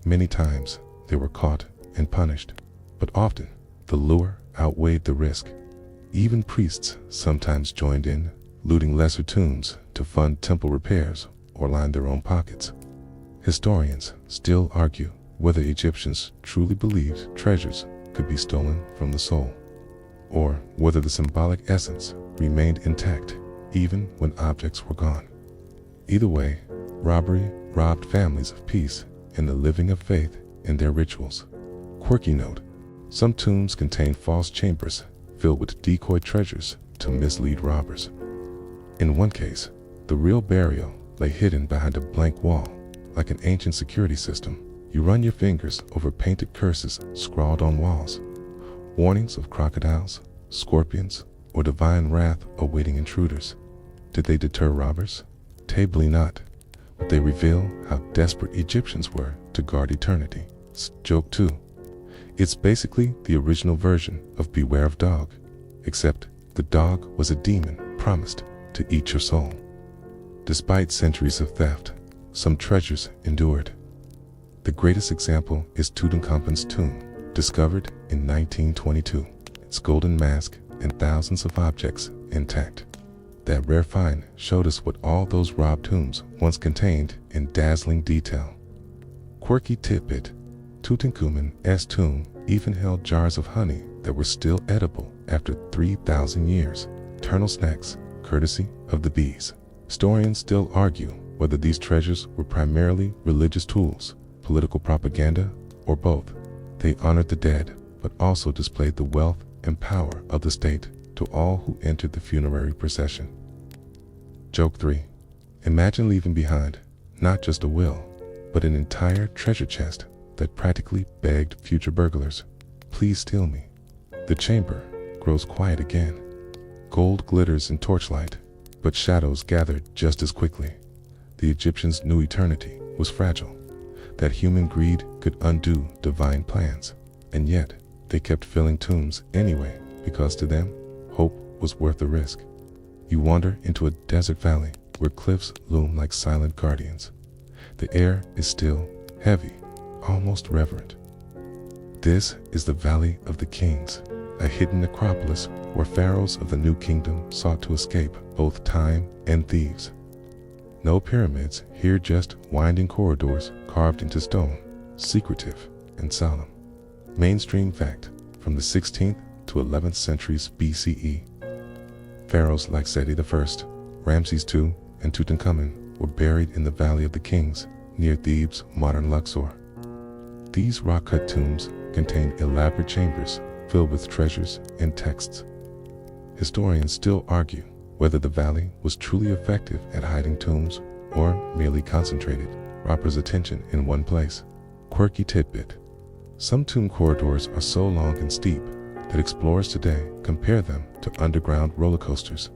Many times they were caught and punished, but often the lure outweighed the risk. Even priests sometimes joined in, looting lesser tombs to fund temple repairs or line their own pockets. Historians still argue whether Egyptians truly believed treasures could be stolen from the soul, or whether the symbolic essence remained intact even when objects were gone. Either way, robbery robbed families of peace and the living of faith in their rituals. Quirky note: some tombs contain false chambers filled with decoy treasures to mislead robbers. In one case, the real burial lay hidden behind a blank wall, like an ancient security system. You run your fingers over painted curses scrawled on walls, warnings of crocodiles, scorpions, or divine wrath awaiting intruders. Did they deter robbers? Tably not, but they reveal how desperate Egyptians were to guard eternity. Joke 2. It's basically the original version of Beware of Dog, except the dog was a demon promised to eat your soul. Despite centuries of theft, some treasures endured. The greatest example is Tutankhamun's tomb, discovered in 1922. Its golden mask and thousands of objects intact. That rare find showed us what all those robbed tombs once contained in dazzling detail. Quirky tidbit: Tutankhamun's tomb even held jars of honey that were still edible after 3,000 years. Eternal snacks, courtesy of the bees. Historians still argue whether these treasures were primarily religious tools, political propaganda, or both. They honored the dead, but also displayed the wealth and power of the state to all who entered the funerary procession. Joke 3. Imagine leaving behind not just a will, but an entire treasure chest that practically begged future burglars, "Please steal me." The chamber grows quiet again. Gold glitters in torchlight, but shadows gathered just as quickly. The Egyptians knew eternity was fragile, that human greed could undo divine plans, and yet they kept filling tombs anyway because to them, hope was worth the risk. You wander into a desert valley where cliffs loom like silent guardians. The air is still, heavy, almost reverent. This is the Valley of the Kings, a hidden necropolis where pharaohs of the New Kingdom sought to escape both time and thieves. No pyramids, here just winding corridors carved into stone, secretive and solemn. Mainstream fact, from the 16th to 11th centuries BCE, pharaohs like Seti I, Ramses II, and Tutankhamun were buried in the Valley of the Kings near Thebes' modern Luxor. These rock-cut tombs contain elaborate chambers filled with treasures and texts. Historians still argue whether the valley was truly effective at hiding tombs or merely concentrated robbers' attention in one place. Quirky tidbit. Some tomb corridors are so long and steep that explorers today compare them to underground roller coasters.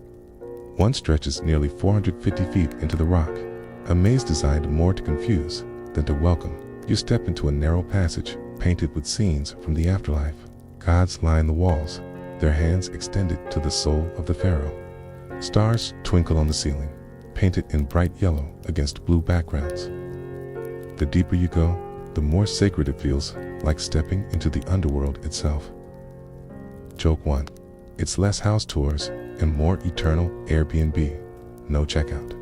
One stretches nearly 450 feet into the rock, a maze designed more to confuse than to welcome. You step into a narrow passage painted with scenes from the afterlife. Gods line the walls, their hands extended to the soul of the pharaoh. Stars twinkle on the ceiling, painted in bright yellow against blue backgrounds. The deeper you go, the more sacred it feels, like stepping into the underworld itself. Joke 1. It's less house tours and more eternal Airbnb, no checkout.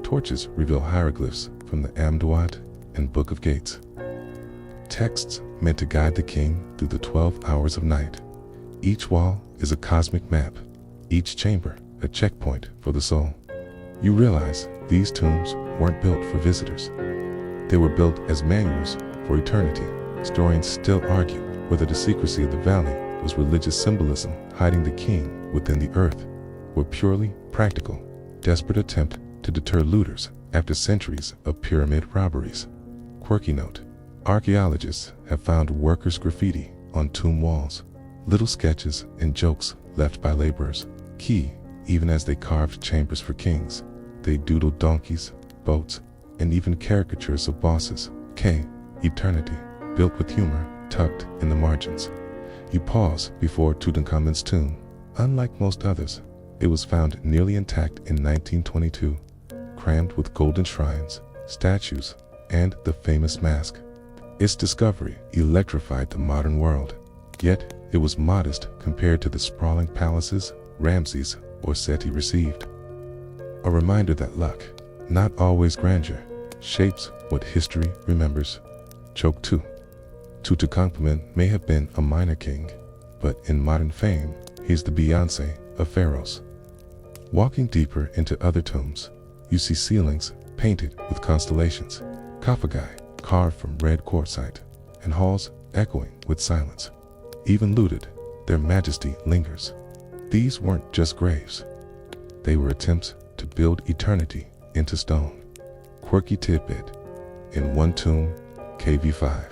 Torches reveal hieroglyphs from the Amduat and Book of Gates. Texts meant to guide the king through the 12 hours of night. Each wall is a cosmic map, each chamber a checkpoint for the soul. You realize these tombs weren't built for visitors. They were built as manuals for eternity. Historians still argue whether the secrecy of the valley was religious symbolism hiding the king within the earth, or purely practical, desperate attempt to deter looters after centuries of pyramid robberies. Quirky note. Archaeologists have found workers' graffiti on tomb walls, little sketches and jokes left by laborers. Key, even as they carved chambers for kings, they doodled donkeys, boats, and even caricatures of bosses. K. Eternity, built with humor, tucked in the margins. You pause before Tutankhamun's tomb. Unlike most others, it was found nearly intact in 1922, crammed with golden shrines, statues, and the famous mask. Its discovery electrified the modern world, yet it was modest compared to the sprawling palaces Ramses or Seti received. A reminder that luck, not always grandeur, shapes what history remembers. Joke 2. Tutankhamun may have been a minor king, but in modern fame, he's the Beyoncé of pharaohs. Walking deeper into other tombs, you see ceilings painted with constellations, sarcophagi carved from red quartzite, and halls echoing with silence. Even looted, their majesty lingers. These weren't just graves. They were attempts to build eternity into stone. Quirky tidbit. In one tomb, KV5,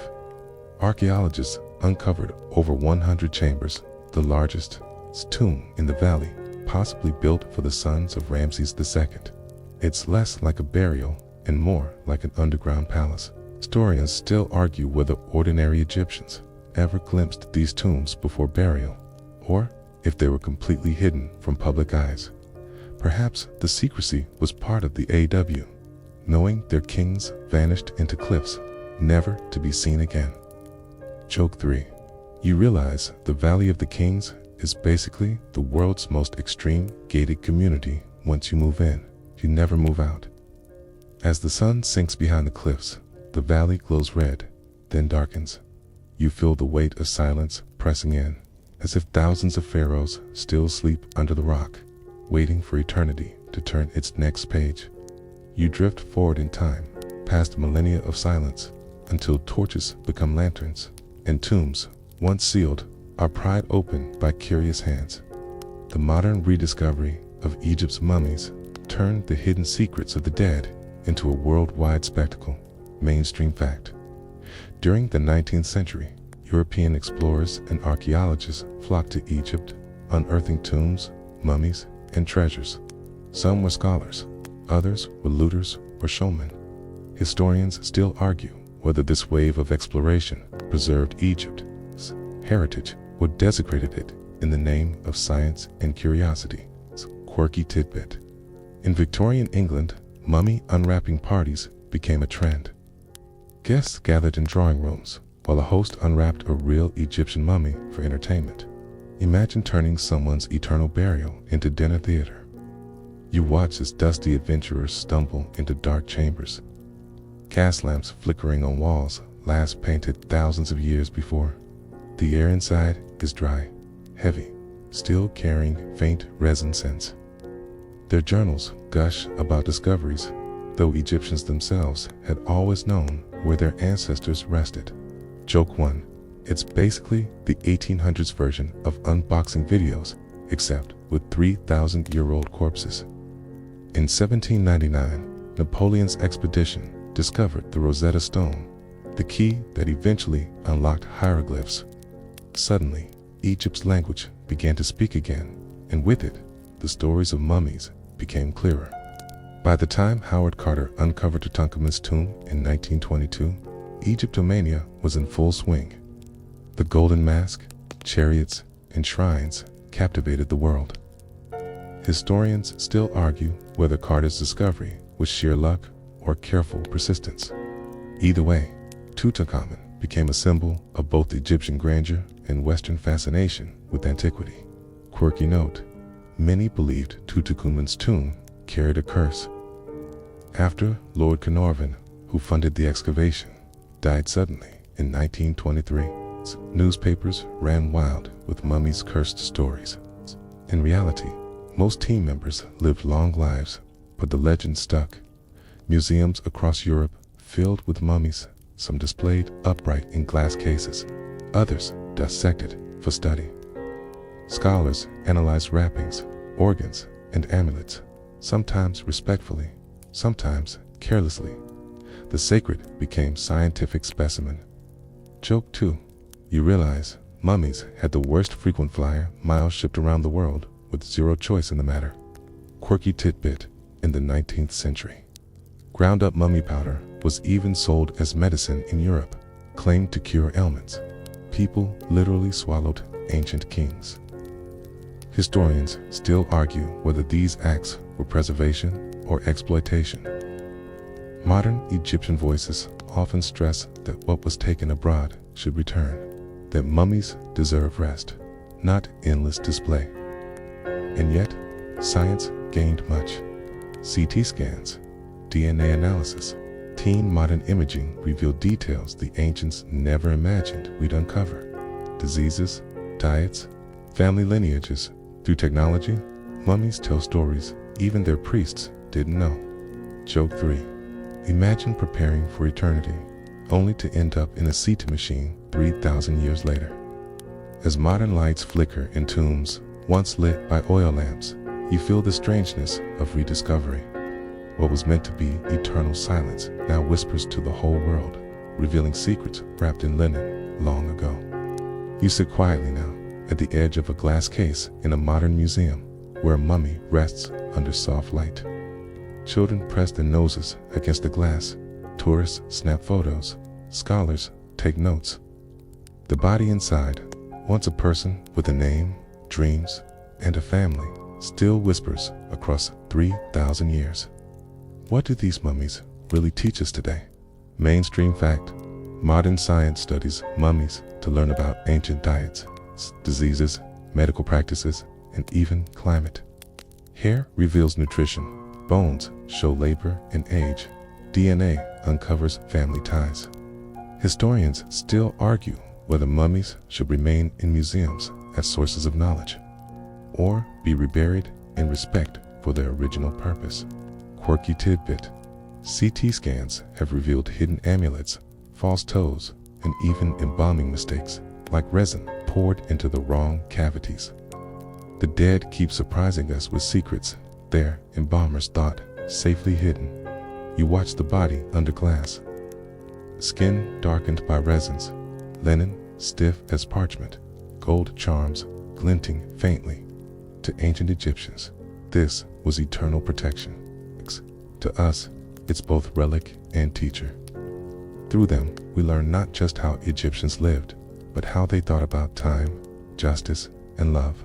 archaeologists uncovered over 100 chambers, the largest tomb in the valley, possibly built for the sons of Ramses II. It's less like a burial and more like an underground palace. Historians still argue whether ordinary Egyptians ever glimpsed these tombs before burial, or if they were completely hidden from public eyes. Perhaps the secrecy was part of the AW, knowing their kings vanished into cliffs, never to be seen again. Joke 3. You realize the Valley of the Kings is basically the world's most extreme gated community. Once you move in, you never move out. As the sun sinks behind the cliffs, the valley glows red, then darkens. You feel the weight of silence pressing in, as if thousands of pharaohs still sleep under the rock, waiting for eternity to turn its next page. You drift forward in time, past millennia of silence, until torches become lanterns, and tombs, once sealed, are pried open by curious hands. The modern rediscovery of Egypt's mummies turned the hidden secrets of the dead into a worldwide spectacle. Mainstream fact. During the 19th century, European explorers and archaeologists flocked to Egypt, unearthing tombs, mummies, and treasures. Some were scholars, others were looters or showmen. Historians still argue whether this wave of exploration preserved Egypt's heritage or desecrated it in the name of science and curiosity. Quirky tidbit. In Victorian England, mummy unwrapping parties became a trend. Guests gathered in drawing rooms while a host unwrapped a real Egyptian mummy for entertainment. Imagine turning someone's eternal burial into dinner theater. You watch as dusty adventurers stumble into dark chambers, gas lamps flickering on walls last painted thousands of years before. The air inside is dry, heavy, still carrying faint resin scents. Their journals gush about discoveries, though Egyptians themselves had always known where their ancestors rested. Joke 1. It's basically the 1800s version of unboxing videos, except with 3,000-year-old corpses. In 1799, Napoleon's expedition discovered the Rosetta Stone, the key that eventually unlocked hieroglyphs. Suddenly, Egypt's language began to speak again, and with it, the stories of mummies became clearer. By the time Howard Carter uncovered Tutankhamun's tomb in 1922, Egyptomania was in full swing. The golden mask, chariots, and shrines captivated the world. Historians still argue whether Carter's discovery was sheer luck or careful persistence. Either way, Tutankhamun became a symbol of both Egyptian grandeur and Western fascination with antiquity. Quirky note: many believed Tutankhamun's tomb carried a curse. After Lord Carnarvon, who funded the excavation, died suddenly in 1923, newspapers ran wild with mummies' cursed stories. In reality, most team members lived long lives, but the legend stuck. Museums across Europe filled with mummies, some displayed upright in glass cases, others dissected for study. Scholars analyzed wrappings, organs, and amulets, sometimes respectfully, sometimes carelessly. The sacred became scientific specimen. Joke 2. You realize mummies had the worst frequent flyer miles shipped around the world with zero choice in the matter. Quirky tidbit. In the 19th century, ground-up mummy powder was even sold as medicine in Europe, claimed to cure ailments. People literally swallowed ancient kings. Historians still argue whether these acts were preservation or exploitation. Modern Egyptian voices often stress that what was taken abroad should return, that mummies deserve rest, not endless display. And yet, science gained much. CT scans, DNA analysis, teen modern imaging revealed details the ancients never imagined we'd uncover. Diseases, diets, family lineages. Through technology, mummies tell stories even their priests didn't know. Joke 3. Imagine preparing for eternity, only to end up in a CT machine 3,000 years later. As modern lights flicker in tombs once lit by oil lamps, you feel the strangeness of rediscovery. What was meant to be eternal silence now whispers to the whole world, revealing secrets wrapped in linen long ago. You sit quietly now, at the edge of a glass case in a modern museum, where a mummy rests under soft light. Children press their noses against the glass, tourists snap photos, scholars take notes. The body inside, once a person with a name, dreams, and a family, still whispers across 3,000 years. What do these mummies really teach us today? Mainstream fact: modern science studies mummies to learn about ancient diets, diseases, medical practices, and even climate. Hair reveals nutrition, bones show labor and age, DNA uncovers family ties. Historians still argue whether mummies should remain in museums as sources of knowledge, or be reburied in respect for their original purpose. Quirky tidbit: CT scans have revealed hidden amulets, false toes, and even embalming mistakes, like resin poured into the wrong cavities. The dead keep surprising us with secrets There, embalmers thought, safely hidden. You watch the body under glass. Skin darkened by resins, linen stiff as parchment, gold charms glinting faintly. To ancient Egyptians, this was eternal protection. To us, it's both relic and teacher. Through them, we learn not just how Egyptians lived, but how they thought about time, justice, and love.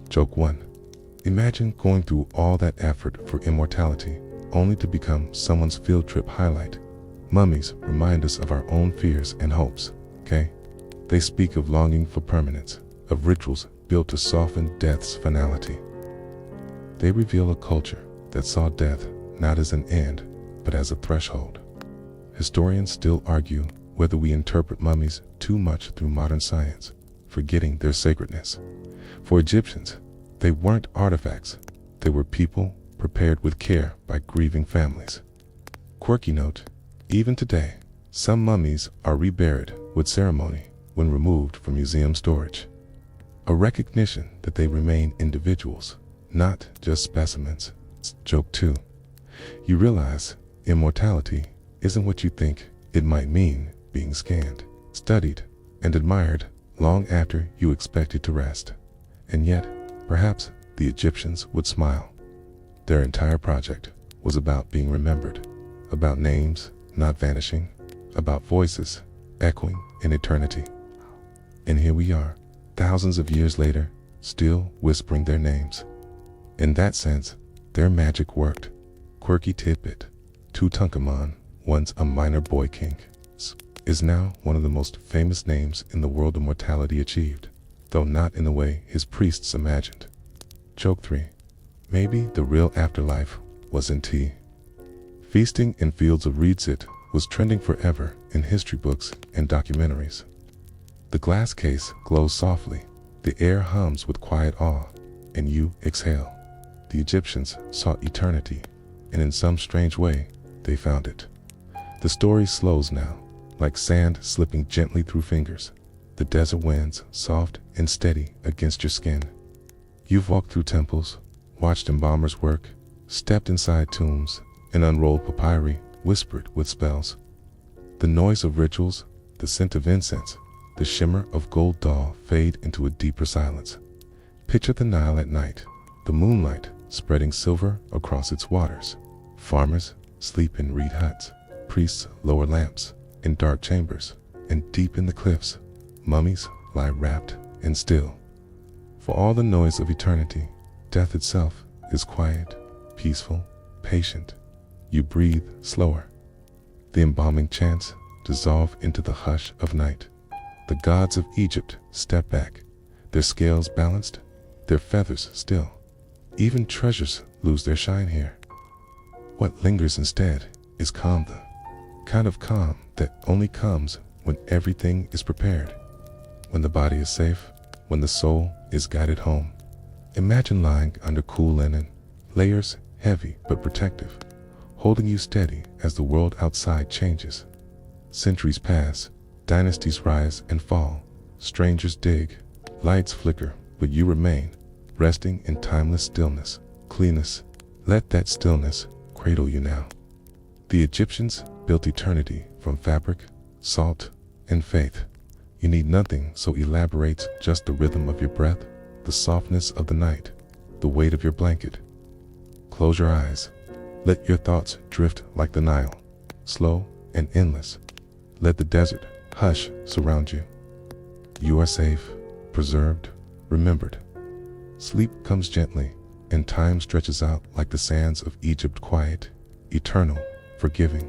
Joke 1. Imagine going through all that effort for immortality, only to become someone's field trip highlight. Mummies remind us of our own fears and hopes, okay? They speak of longing for permanence, of rituals built to soften death's finality. They reveal a culture that saw death not as an end, but as a threshold. Historians still argue whether we interpret mummies too much through modern science, forgetting their sacredness. For Egyptians, they weren't artifacts, they were people prepared with care by grieving families. Quirky note, even today, some mummies are reburied with ceremony when removed from museum storage. A recognition that they remain individuals, not just specimens. Joke 2. You realize immortality isn't what you think it might mean, being scanned, studied, and admired long after you expected to rest. And yet, perhaps the Egyptians would smile. Their entire project was about being remembered, about names not vanishing, about voices echoing in eternity. And here we are, thousands of years later, still whispering their names. In that sense, their magic worked. Quirky tidbit: Tutankhamun, once a minor boy king, is now one of the most famous names in the world immortality achieved, though not in the way his priests imagined. Joke 3. Maybe the real afterlife was in tea. Feasting in fields of reedsit was trending forever in history books and documentaries. The glass case glows softly, the air hums with quiet awe, and you exhale. The Egyptians sought eternity, and in some strange way, they found it. The story slows now, like sand slipping gently through fingers, the desert winds soft and steady against your skin. You've walked through temples, watched embalmers work, stepped inside tombs, and unrolled papyri whispered with spells. The noise of rituals, the scent of incense, the shimmer of gold doll fade into a deeper silence. Picture the Nile at night, the moonlight spreading silver across its waters. Farmers sleep in reed huts, priests lower lamps in dark chambers, and deep in the cliffs, mummies lie wrapped and still. For all the noise of eternity, death itself is quiet, peaceful, patient. You breathe slower. The embalming chants dissolve into the hush of night. The gods of Egypt step back, their scales balanced, their feathers still. Even treasures lose their shine here. What lingers instead is calm, the kind of calm that only comes when everything is prepared, when the body is safe, when the soul is guided home. Imagine lying under cool linen, layers heavy but protective, holding you steady as the world outside changes. Centuries pass, dynasties rise and fall, strangers dig, lights flicker, but you remain, resting in timeless stillness, cleanness. Let that stillness cradle you now. The Egyptians built eternity from fabric, salt, and faith. You need nothing so elaborates just the rhythm of your breath, the softness of the night, the weight of your blanket. Close your eyes. Let your thoughts drift like the Nile, slow and endless. Let the desert hush surround you. You are safe, preserved, remembered. Sleep comes gently, and time stretches out like the sands of Egypt, quiet, eternal, forgiving.